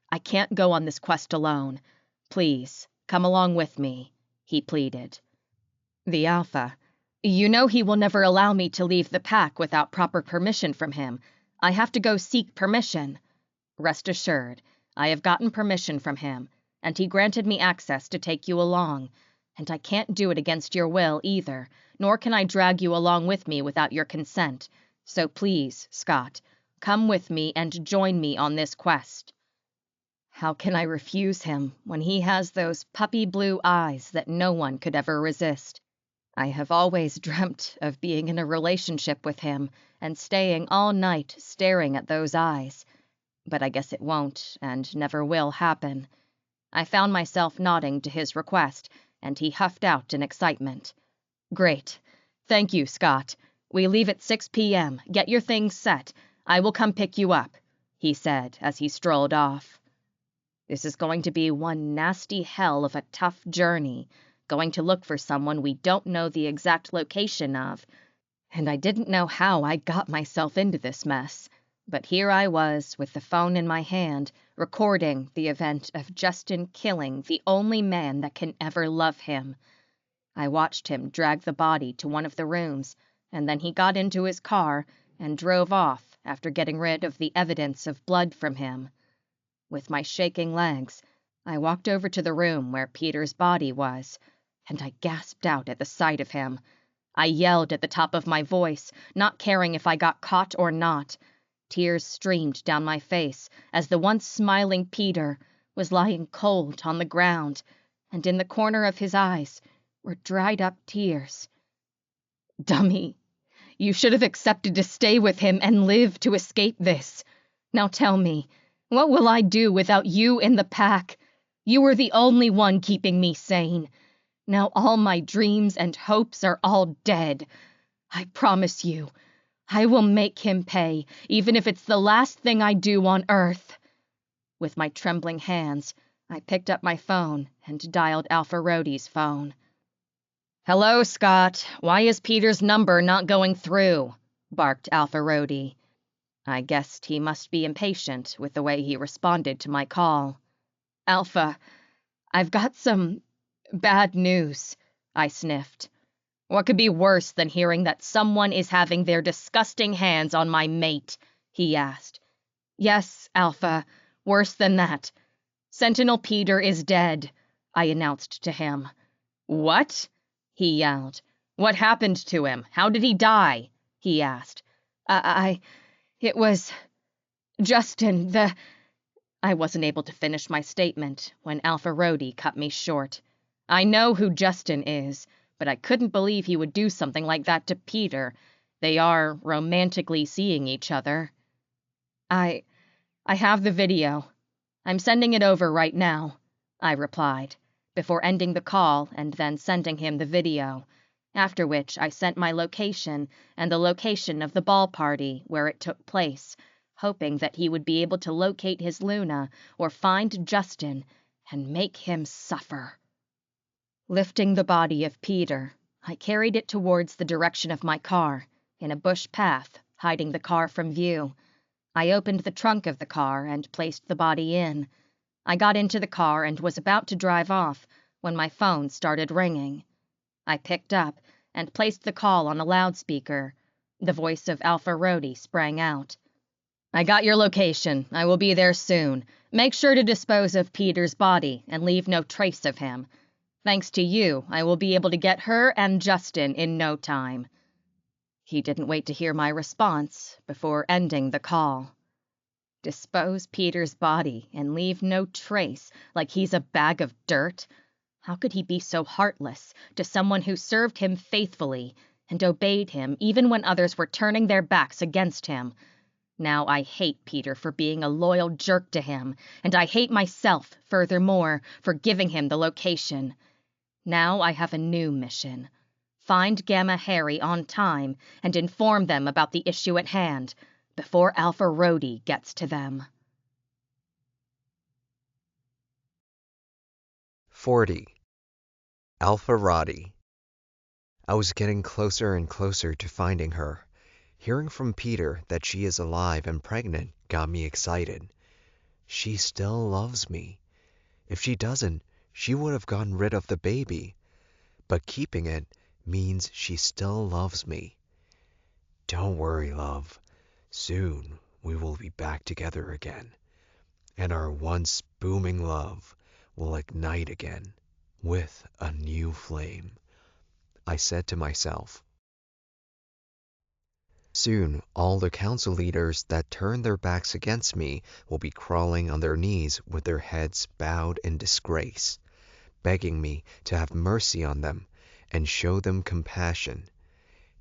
I can't go on this quest alone. Please, come along with me, he pleaded. The Alpha, you know he will never allow me to leave the pack without proper permission from him. I have to go seek permission. Rest assured, I have gotten permission from him, and he granted me access to take you along. And I can't do it against your will either, nor can I drag you along with me without your consent. So please, Scott, come with me and join me on this quest. How can I refuse him when he has those puppy blue eyes that no one could ever resist? I have always dreamt of being in a relationship with him and staying all night staring at those eyes. But I guess it won't and never will happen. I found myself nodding to his request, and he huffed out in excitement. Great. Thank you, Scott. We leave at 6 p.m. Get your things set. I will come pick you up, he said as he strolled off. This is going to be one nasty hell of a tough journey, going to look for someone we don't know the exact location of, and I didn't know how I got myself into this mess. But here I was, with the phone in my hand, recording the event of Justin killing the only man that can ever love him. I watched him drag the body to one of the rooms, and then he got into his car and drove off after getting rid of the evidence of blood from him. With my shaking legs, I walked over to the room where Peter's body was, and I gasped out at the sight of him. I yelled at the top of my voice, not caring if I got caught or not. Tears streamed down my face as the once smiling Peter was lying cold on the ground, and in the corner of his eyes were dried-up tears. Dummy, you should have accepted to stay with him and live to escape this. Now tell me, what will I do without you in the pack? You were the only one keeping me sane. Now all my dreams and hopes are all dead. I promise you, I will make him pay, even if it's the last thing I do on Earth. With my trembling hands, I picked up my phone and dialed Alpha Roadie's phone. Hello, Scott. Why is Peter's number not going through? Barked Alpha Roadie. I guessed he must be impatient with the way he responded to my call. Alpha, I've got some bad news, I sniffed. What could be worse than hearing that someone is having their disgusting hands on my mate? He asked. Yes, Alpha, worse than that. Sentinel Peter is dead, I announced to him. What? He yelled. What happened to him? How did he die? He asked. It was Justin, I wasn't able to finish my statement when Alpha Roadie cut me short. I know who Justin is, but I couldn't believe he would do something like that to Peter. They are romantically seeing each other. I have the video. I'm sending it over right now, I replied, before ending the call and then sending him the video, after which I sent my location and the location of the ball party where it took place, hoping that he would be able to locate his Luna or find Justin and make him suffer. Lifting the body of Peter, I carried it towards the direction of my car, in a bush path, hiding the car from view. I opened the trunk of the car and placed the body in. I got into the car and was about to drive off when my phone started ringing. I picked up and placed the call on a loudspeaker. The voice of Alpha Roadie sprang out. I got your location. I will be there soon. Make sure to dispose of Peter's body and leave no trace of him. Thanks to you, I will be able to get her and Justin in no time. He didn't wait to hear my response before ending the call. Dispose Peter's body and leave no trace, like he's a bag of dirt? How could he be so heartless to someone who served him faithfully and obeyed him even when others were turning their backs against him? Now I hate Peter for being a loyal jerk to him, and I hate myself, furthermore, for giving him the location. Now I have a new mission. Find Gamma Harry on time and inform them about the issue at hand, before Alpha Roadie gets to them. 40. Alpha Roadie. I was getting closer and closer to finding her. Hearing from Peter that she is alive and pregnant got me excited. She still loves me. If she doesn't, she would have gotten rid of the baby. But keeping it means she still loves me. Don't worry, love. Soon we will be back together again, and our once booming love will ignite again with a new flame, I said to myself. Soon all the council leaders that turned their backs against me will be crawling on their knees with their heads bowed in disgrace, begging me to have mercy on them and show them compassion.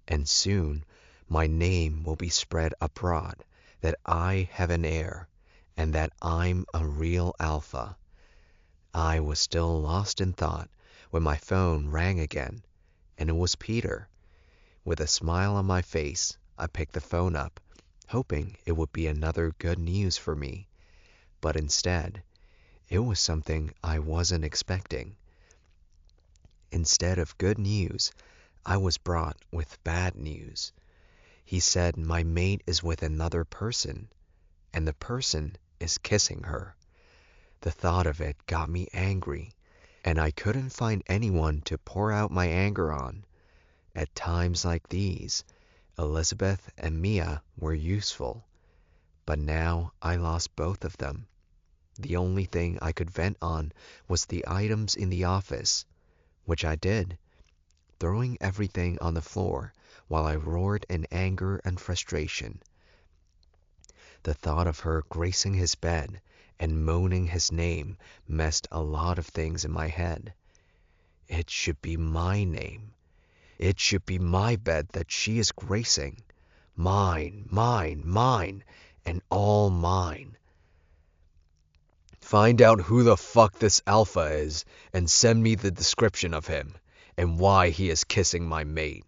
And soon my name will be spread abroad that I have an heir and that I'm a real alpha. I was still lost in thought when my phone rang again, and it was Peter. With a smile on my face, I picked the phone up, hoping it would be another good news for me. But instead, it was something I wasn't expecting. Instead of good news, I was brought with bad news. He said my mate is with another person, and the person is kissing her. The thought of it got me angry, and I couldn't find anyone to pour out my anger on. At times like these, Elizabeth and Mia were useful, but now I lost both of them. The only thing I could vent on was the items in the office, which I did, throwing everything on the floor while I roared in anger and frustration. The thought of her gracing his bed and moaning his name messed a lot of things in my head. It should be my name. It should be my bed that she is gracing. Mine, mine, mine, and all mine. Find out who the fuck this alpha is and send me the description of him and why he is kissing my mate.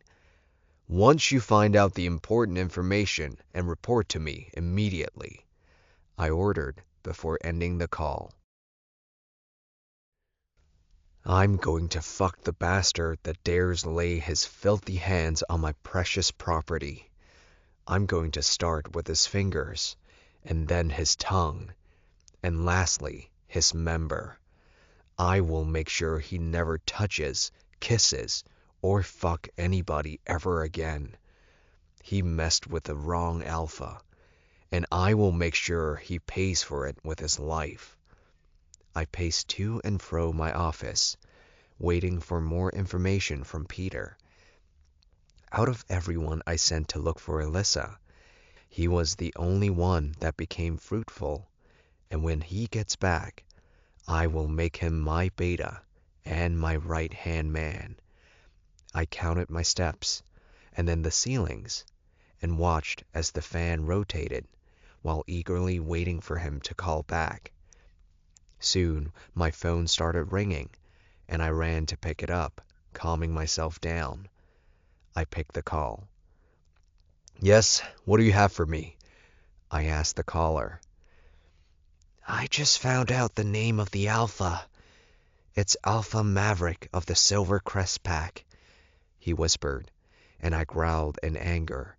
Once you find out the important information and report to me immediately, I ordered before ending the call. I'm going to fuck the bastard that dares lay his filthy hands on my precious property. I'm going to start with his fingers, and then his tongue, and lastly, his member. I will make sure he never touches, kisses, or fuck anybody ever again. He messed with the wrong alpha, and I will make sure he pays for it with his life. I paced to and fro my office, waiting for more information from Peter. Out of everyone I sent to look for Elissa, he was the only one that became fruitful, and when he gets back, I will make him my beta and my right-hand man. I counted my steps, and then the ceilings, and watched as the fan rotated, while eagerly waiting for him to call back. Soon my phone started ringing, and I ran to pick it up, calming myself down. I picked the call. "Yes, what do you have for me?" I asked the caller. "I just found out the name of the alpha. It's Alpha Maverick of the Silver Crest pack," he whispered, and I growled in anger,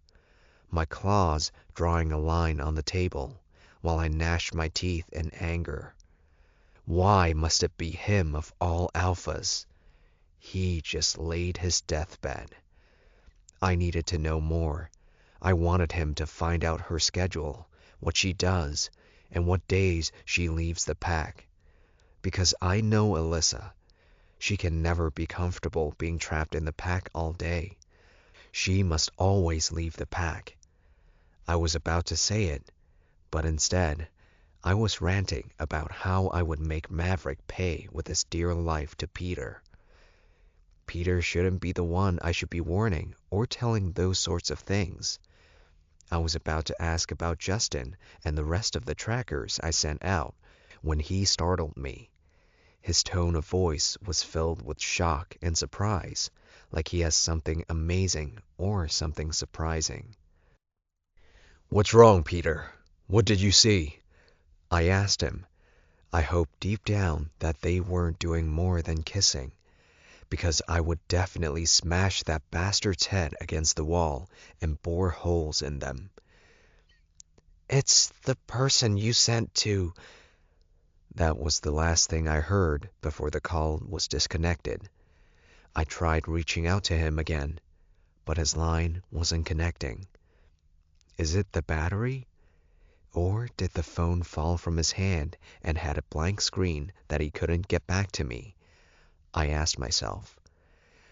my claws drawing a line on the table, while I gnashed my teeth in anger. Why must it be him of all alphas? He just laid his deathbed. I needed to know more. I wanted him to find out her schedule, what she does, and what days she leaves the pack. Because I know Elissa. She can never be comfortable being trapped in the pack all day. She must always leave the pack. I was about to say it, but instead, I was ranting about how I would make Maverick pay with his dear life to Peter. Peter shouldn't be the one I should be warning or telling those sorts of things. I was about to ask about Justin and the rest of the trackers I sent out when he startled me. His tone of voice was filled with shock and surprise, like he has something amazing or something surprising. "What's wrong, Peter? What did you see?" I asked him. I hoped deep down that they weren't doing more than kissing, because I would definitely smash that bastard's head against the wall and bore holes in them. "It's the person you sent to..." That was the last thing I heard before the call was disconnected. I tried reaching out to him again, but his line wasn't connecting. Is it the battery? Or did the phone fall from his hand and had a blank screen that he couldn't get back to me? I asked myself.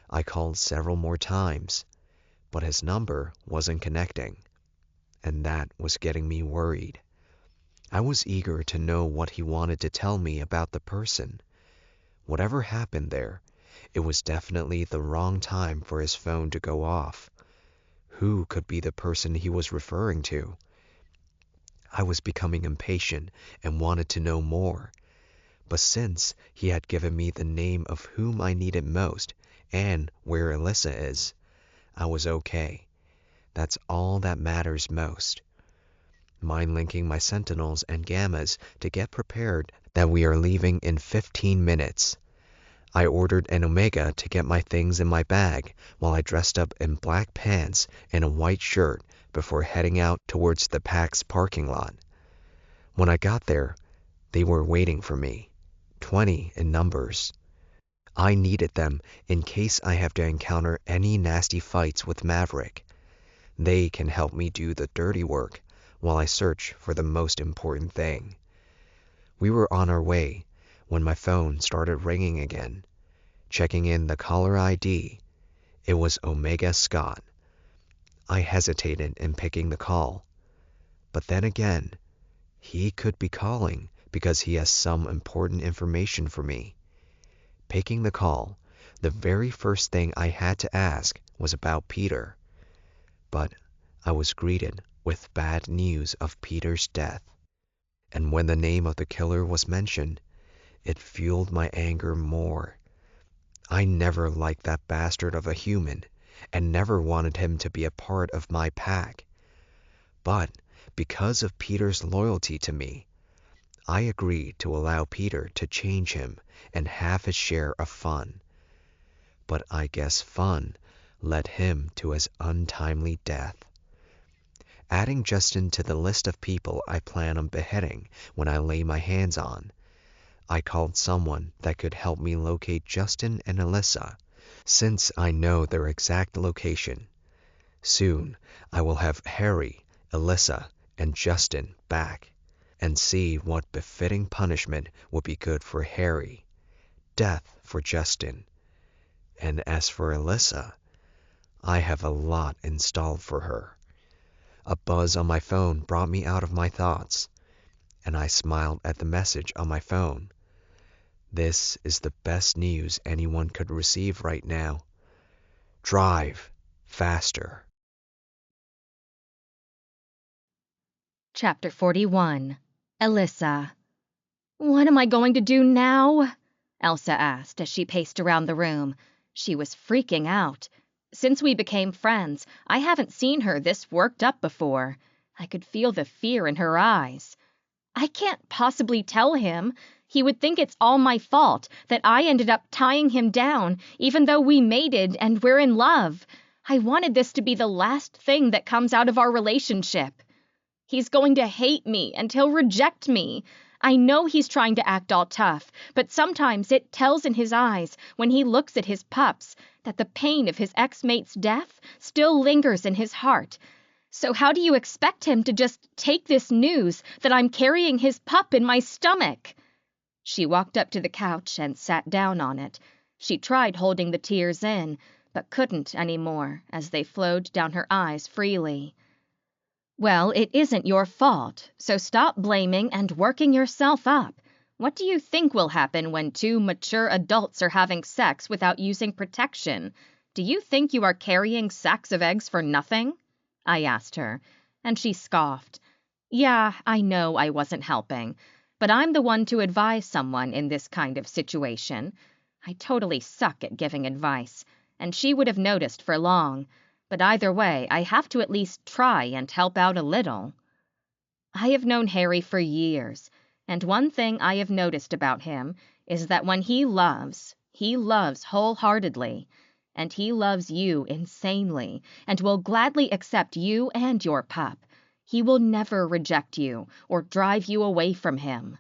I called several more times, but his number wasn't connecting, and that was getting me worried. I was eager to know what he wanted to tell me about the person. Whatever happened there, It was definitely the wrong time for his phone to go off. Who could be the person he was referring to? I was becoming impatient and wanted to know more. But since he had given me the name of whom I needed most and where Elissa is, I was okay. That's all that matters most. Mind linking my sentinels and gammas to get prepared that we are leaving in 15 minutes. I ordered an Omega to get my things in my bag while I dressed up in black pants and a white shirt before heading out towards the PAX parking lot. When I got there, they were waiting for me, 20 in numbers. I needed them in case I have to encounter any nasty fights with Maverick. They can help me do the dirty work while I search for the most important thing. We were on our way when my phone started ringing again. Checking in the caller ID, it was Omega Scott. I hesitated in picking the call. But then again, he could be calling because he has some important information for me. Picking the call, the very first thing I had to ask was about Peter. But I was greeted with bad news of Peter's death. And when the name of the killer was mentioned, it fueled my anger more. I never liked that bastard of a human and never wanted him to be a part of my pack. But because of Peter's loyalty to me, I agreed to allow Peter to change him and have his share of fun. But I guess fun led him to his untimely death. Adding Justin to the list of people I plan on beheading when I lay my hands on, I called someone that could help me locate Justin and Elissa, since I know their exact location. Soon I will have Harry, Elissa, and Justin back, and see what befitting punishment would be good for Harry. Death for Justin. And as for Elissa, I have a lot installed for her. A buzz on my phone brought me out of my thoughts, and I smiled at the message on my phone. This is the best news anyone could receive right now. Drive faster. Chapter 41. Elissa. What am I going to do now? Elsa asked as she paced around the room. She was freaking out. Since we became friends, I haven't seen her this worked up before. I could feel the fear in her eyes. I can't possibly tell him. He would think it's all my fault, that I ended up tying him down, even though we mated and we're in love. I wanted this to be the last thing that comes out of our relationship. He's going to hate me and he'll reject me. I know he's trying to act all tough, but sometimes it tells in his eyes when he looks at his pups that the pain of his ex-mate's death still lingers in his heart. So how do you expect him to just take this news that I'm carrying his pup in my stomach? She walked up to the couch and sat down on it. She tried holding the tears in, but couldn't anymore as they flowed down her eyes freely. Well, it isn't your fault, so stop blaming and working yourself up. What do you think will happen when two mature adults are having sex without using protection? Do you think you are carrying sacks of eggs for nothing? I asked her, and she scoffed. Yeah, I know I wasn't helping, but I'm the one to advise someone in this kind of situation. I totally suck at giving advice, and she would have noticed for long. But either way, I have to at least try and help out a little. I have known Harry for years, and one thing I have noticed about him is that when he loves wholeheartedly, and he loves you insanely, and will gladly accept you and your pup. He will never reject you or drive you away from him.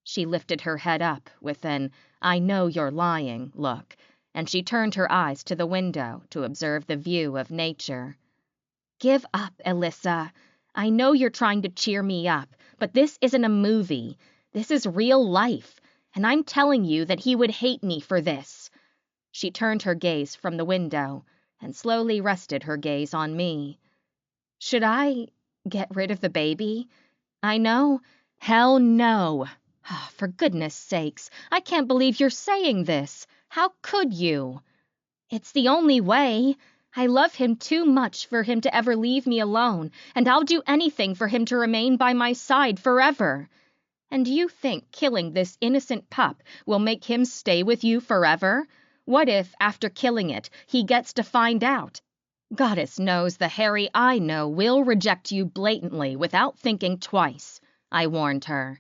She lifted her head up with an "I know you're lying" look, and she turned her eyes to the window to observe the view of nature. Give up, Elissa. I know you're trying to cheer me up, but this isn't a movie. This is real life, and I'm telling you that he would hate me for this. She turned her gaze from the window and slowly rested her gaze on me. Should I get rid of the baby? I know. Hell no. For goodness sakes, I can't believe you're saying this. How could you? It's the only way. I love him too much for him to ever leave me alone, and I'll do anything for him to remain by my side forever. And you think killing this innocent pup will make him stay with you forever? What if, after killing it, he gets to find out? Goddess knows the Harry I know will reject you blatantly without thinking twice, I warned her.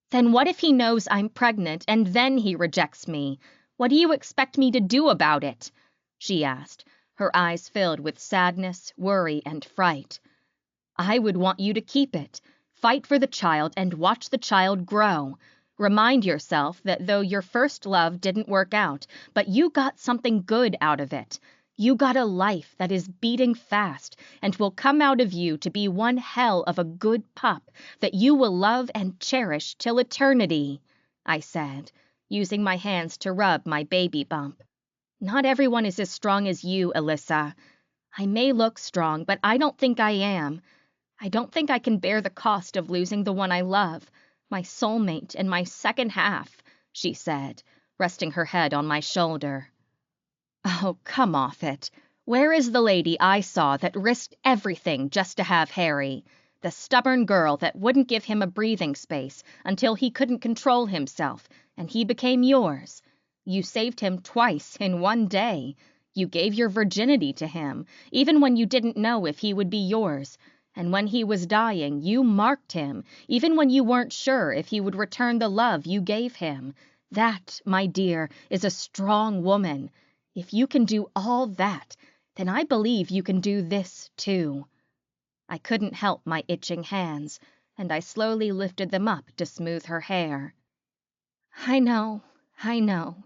Then what if he knows I'm pregnant and then he rejects me? What do you expect me to do about it? She asked, her eyes filled with sadness, worry, and fright. I would want you to keep it. Fight for the child and watch the child grow. Remind yourself that though your first love didn't work out, but you got something good out of it. You got a life that is beating fast and will come out of you to be one hell of a good pup that you will love and cherish till eternity, I said, using my hands to rub my baby bump. Not everyone is as strong as you, Elissa. I may look strong, but I don't think I am. I don't think I can bear the cost of losing the one I love, my soulmate and my second half, she said, resting her head on my shoulder. Oh, come off it. Where is the lady I saw that risked everything just to have Harry? The stubborn girl that wouldn't give him a breathing space until he couldn't control himself, and he became yours. You saved him twice in one day. You gave your virginity to him, even when you didn't know if he would be yours. And when he was dying, you marked him, even when you weren't sure if he would return the love you gave him. That, my dear, is a strong woman. If you can do all that, then I believe you can do this, too. I couldn't help my itching hands, and I slowly lifted them up to smooth her hair. I know.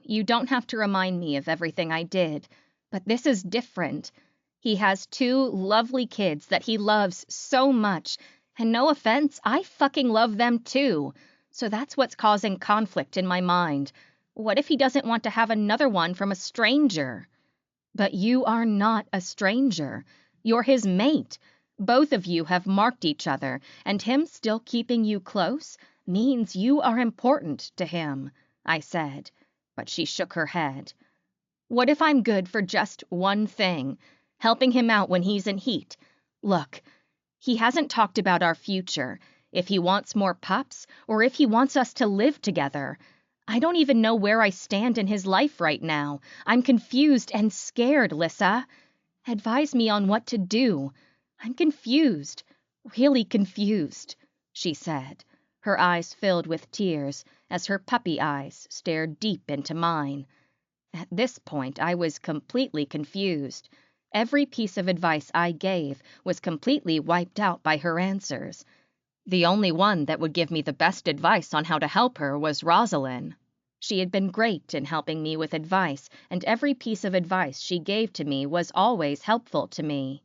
You don't have to remind me of everything I did, but this is different. He has 2 lovely kids that he loves so much, and no offense, I fucking love them too. So that's what's causing conflict in my mind. What if he doesn't want to have another one from a stranger? But you are not a stranger. You're his mate. Both of you have marked each other, and him still keeping you close means you are important to him, I said, but she shook her head. What if I'm good for just one thing? Helping him out when he's in heat. Look, he hasn't talked about our future, if he wants more pups, or if he wants us to live together. I don't even know where I stand in his life right now. I'm confused and scared, Lissa. Advise me on what to do. I'm confused, really confused, she said, her eyes filled with tears as her puppy eyes stared deep into mine. At this point, I was completely confused. Every piece of advice I gave was completely wiped out by her answers. The only one that would give me the best advice on how to help her was Rosalind. She had been great in helping me with advice, and every piece of advice she gave to me was always helpful to me.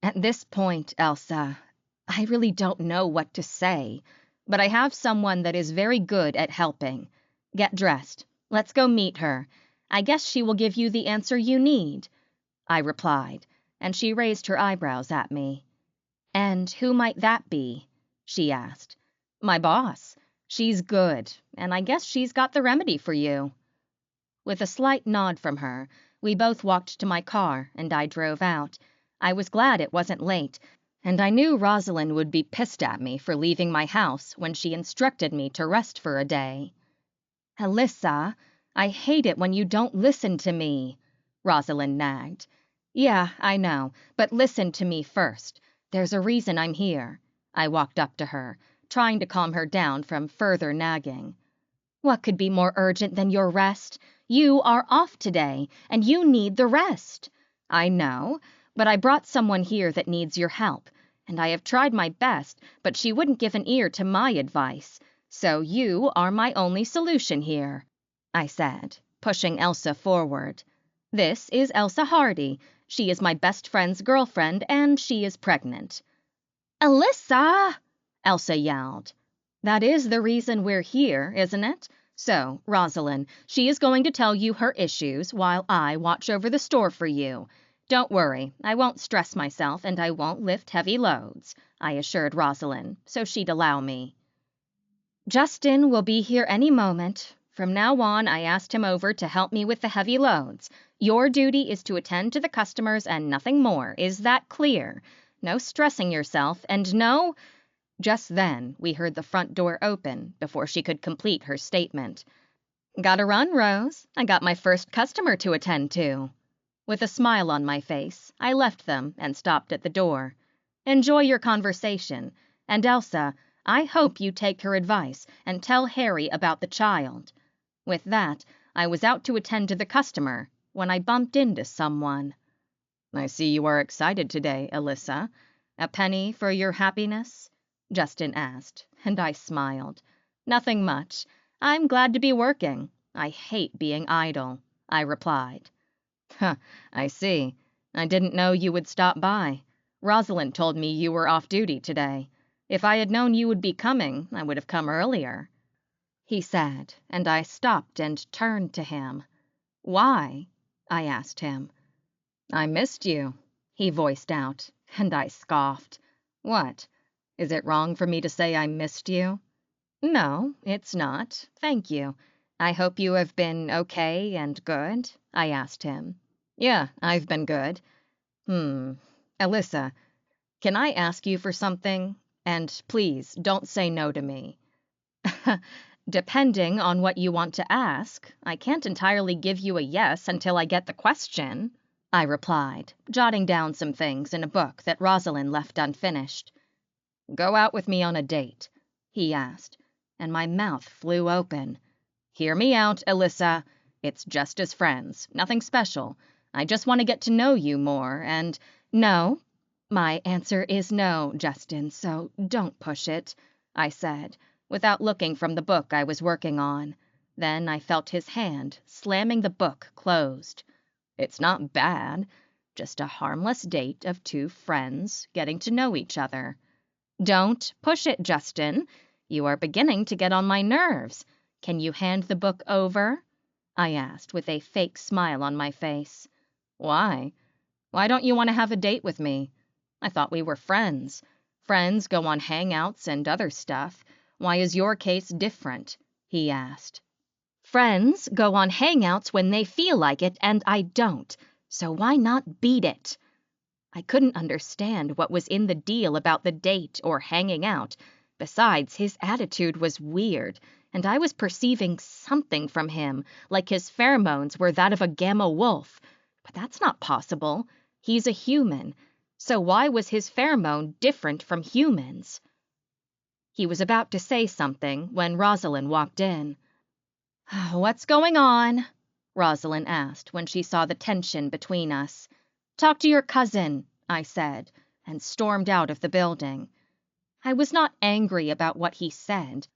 At this point, Elsa, I really don't know what to say, but I have someone that is very good at helping. Get dressed. Let's go meet her. I guess she will give you the answer you need, I replied, and she raised her eyebrows at me. And who might that be? She asked. My boss. She's good, and I guess she's got the remedy for you. With a slight nod from her, we both walked to my car, and I drove out. I was glad it wasn't late, and I knew Rosalind would be pissed at me for leaving my house when she instructed me to rest for a day. Elissa, I hate it when you don't listen to me, Rosalind nagged. Yeah, I know, but listen to me first. There's a reason I'm here. I walked up to her, trying to calm her down from further nagging. What could be more urgent than your rest? You are off today, and you need the rest. I know, but I brought someone here that needs your help, and I have tried my best, but she wouldn't give an ear to my advice. So you are my only solution here, I said, pushing Elsa forward. This is Elsa Hardy. She is my best friend's girlfriend, and she is pregnant. Elissa! Elsa yelled. That is the reason we're here, isn't it? So, Rosalind, she is going to tell you her issues while I watch over the store for you. Don't worry, I won't stress myself and I won't lift heavy loads, I assured Rosalind, so she'd allow me. Justin will be here any moment. From now on, I asked him over to help me with the heavy loads. Your duty is to attend to the customers and nothing more. Is that clear? No stressing yourself, and no—" Just then, we heard the front door open before she could complete her statement. "Gotta run, Rose. I got my first customer to attend to." With a smile on my face, I left them and stopped at the door. "Enjoy your conversation. And Elsa, I hope you take her advice and tell Harry about the child." With that, I was out to attend to the customer when I bumped into someone. "I see you are excited today, Elissa. A penny for your happiness?" Justin asked, and I smiled. "Nothing much. I'm glad to be working. I hate being idle," I replied. "Huh, I see. I didn't know you would stop by. Rosalind told me you were off duty today. If I had known you would be coming, I would have come earlier," he said, and I stopped and turned to him. "Why?" I asked him. "I missed you," he voiced out, and I scoffed. "What? Is it wrong for me to say I missed you?" "No, it's not. Thank you. I hope you have been okay and good?" I asked him. "Yeah, I've been good. Elissa, can I ask you for something? And please, don't say no to me." "Depending on what you want to ask, I can't entirely give you a yes until I get the question," I replied, jotting down some things in a book that Rosalind left unfinished. "Go out with me on a date?" he asked, and my mouth flew open. "Hear me out, Elissa. It's just as friends, nothing special. I just want to get to know you more, and—" "No. My answer is no, Justin, so don't push it," I said, without looking from the book I was working on. Then I felt his hand slamming the book closed. "It's not bad. Just a harmless date of two friends getting to know each other." "Don't push it, Justin. You are beginning to get on my nerves. Can you hand the book over?" I asked with a fake smile on my face. "Why? Why don't you want to have a date with me? I thought we were friends. Friends go on hangouts and other stuff. Why is your case different?" he asked. "Friends go on hangouts when they feel like it, and I don't. So why not beat it?" I couldn't understand what was in the deal about the date or hanging out. Besides, his attitude was weird, and I was perceiving something from him, like his pheromones were that of a gamma wolf. But that's not possible. He's a human. So why was his pheromone different from humans? He was about to say something when Rosalind walked in. "What's going on?" Rosalind asked when she saw the tension between us. "Talk to your cousin," I said, and stormed out of the building. I was not angry about what he said.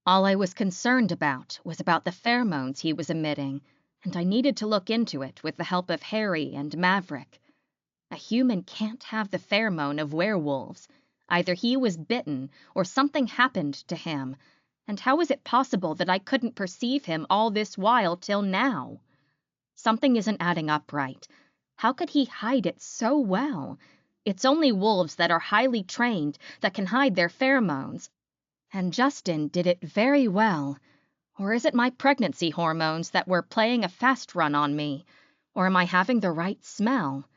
All I was concerned about was about the pheromones he was emitting, and I needed to look into it with the help of Harry and Maverick. A human can't have the pheromone of werewolves. Either he was bitten or something happened to him. And how is it possible that I couldn't perceive him all this while till now? Something isn't adding up right. How could he hide it so well? It's only wolves that are highly trained that can hide their pheromones. And Justin did it very well. Or is it my pregnancy hormones that were playing a fast run on me? Or am I having the right smell?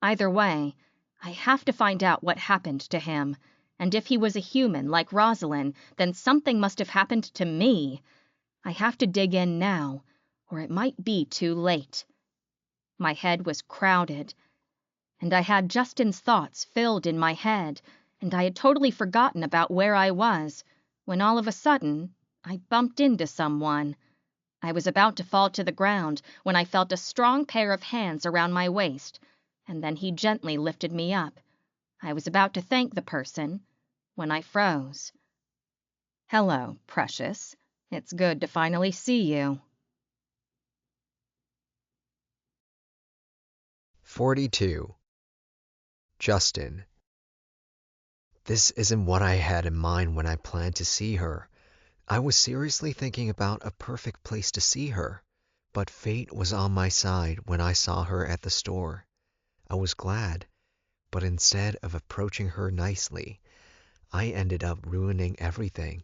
Either way, I have to find out what happened to him. And if he was a human like Rosalind, then something must have happened to me. I have to dig in now, or it might be too late. My head was crowded, and I had Justin's thoughts filled in my head, and I had totally forgotten about where I was, when all of a sudden, I bumped into someone. I was about to fall to the ground when I felt a strong pair of hands around my waist, and then he gently lifted me up. I was about to thank the person when I froze. "Hello, precious. It's good to finally see you." 42. Justin. This isn't what I had in mind when I planned to see her. I was seriously thinking about a perfect place to see her, but fate was on my side when I saw her at the store. I was glad, but instead of approaching her nicely, I ended up ruining everything.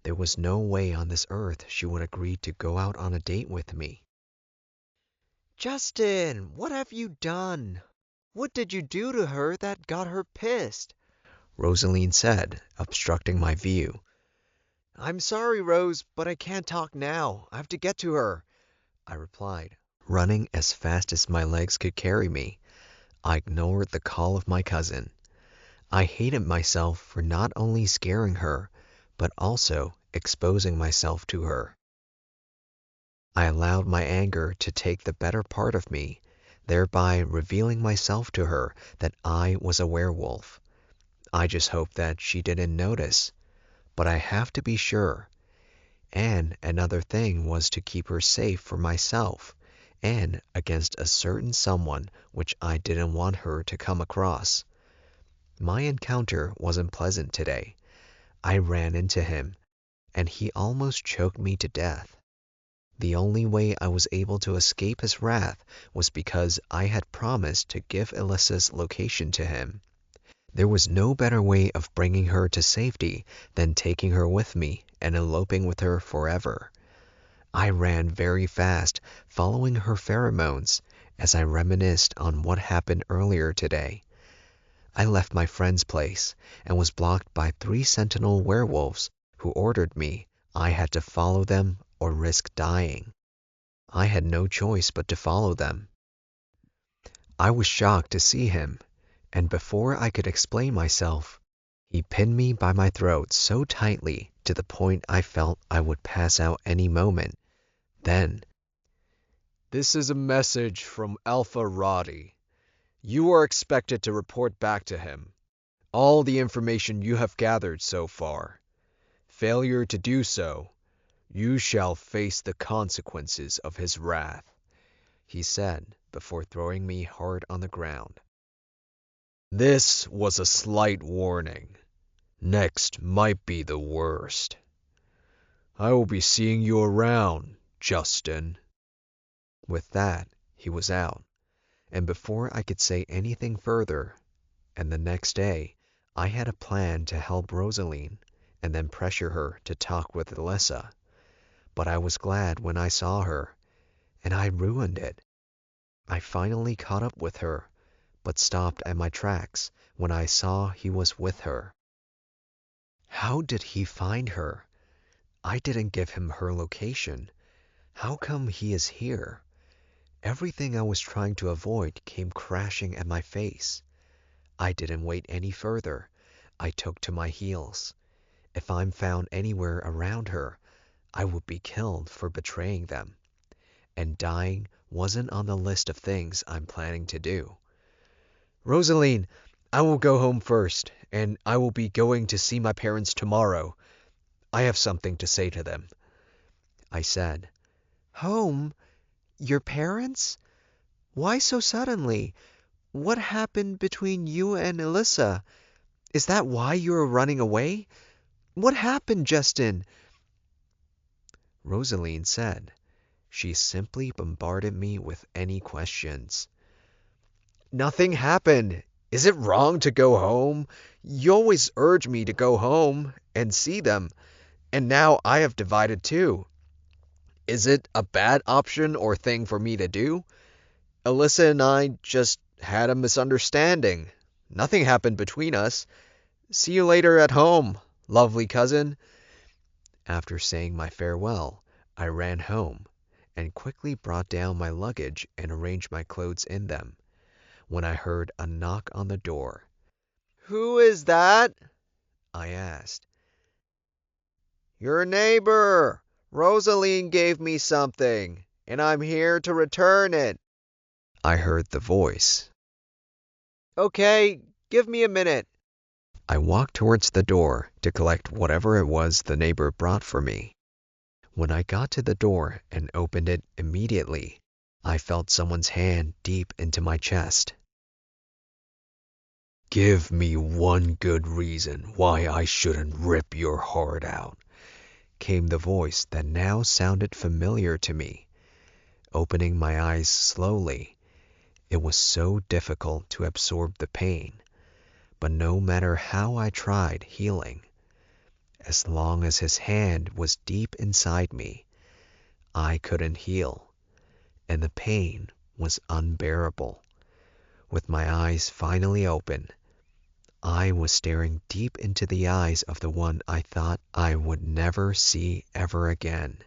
There was no way on this earth she would agree to go out on a date with me. "Justin, what have you done? What did you do to her that got her pissed?" Rosaline said, obstructing my view. "I'm sorry, Rose, but I can't talk now. I have to get to her," I replied, running as fast as my legs could carry me. I ignored the call of my cousin. I hated myself for not only scaring her, but also exposing myself to her. I allowed my anger to take the better part of me, thereby revealing myself to her that I was a werewolf. I just hoped that she didn't notice, but I have to be sure. And another thing was to keep her safe for myself and against a certain someone which I didn't want her to come across. My encounter wasn't pleasant today. I ran into him, and he almost choked me to death. The only way I was able to escape his wrath was because I had promised to give Elissa's location to him. There was no better way of bringing her to safety than taking her with me and eloping with her forever. I ran very fast, following her pheromones, as I reminisced on what happened earlier today. I left my friend's place and was blocked by 3 sentinel werewolves who ordered me I had to follow them or risk dying. I had no choice but to follow them. I was shocked to see him, and before I could explain myself, he pinned me by my throat so tightly to the point I felt I would pass out any moment. Then, "This is a message from Alpha Roie. You are expected to report back to him all the information you have gathered so far. Failure to do so, you shall face the consequences of his wrath," he said before throwing me hard on the ground. "This was a slight warning. Next might be the worst. I will be seeing you around, Justin." With that, he was out, and before I could say anything further, and the next day, I had a plan to help Rosaline and then pressure her to talk with Elissa. But I was glad when I saw her, and I ruined it. I finally caught up with her, but stopped at my tracks when I saw he was with her. How did he find her? I didn't give him her location. How come he is here? Everything I was trying to avoid came crashing at my face. I didn't wait any further. I took to my heels. If I'm found anywhere around her, I would be killed for betraying them. And dying wasn't on the list of things I'm planning to do. "Rosaline, I will go home first, and I will be going to see my parents tomorrow. I have something to say to them," I said. "Home? Your parents? Why so suddenly? What happened between you and Elissa? Is that why you are running away? What happened, Justin?" Rosaline said. She simply bombarded me with any questions. "Nothing happened. Is it wrong to go home? You always urge me to go home and see them, and now I have divided too. Is it a bad option or thing for me to do? Elissa and I just had a misunderstanding. Nothing happened between us. See you later at home, lovely cousin." After saying my farewell, I ran home and quickly brought down my luggage and arranged my clothes in them, when I heard a knock on the door. "Who is that?" I asked. "Your neighbor. Rosaline gave me something, and I'm here to return it," I heard the voice. "Okay, give me a minute." I walked towards the door to collect whatever it was the neighbor brought for me. When I got to the door and opened it immediately, I felt someone's hand deep into my chest. "Give me one good reason why I shouldn't rip your heart out," came the voice that now sounded familiar to me. Opening my eyes slowly, it was so difficult to absorb the pain, but no matter how I tried healing, as long as his hand was deep inside me, I couldn't heal, and the pain was unbearable. With my eyes finally open, I was staring deep into the eyes of the one I thought I would never see ever again.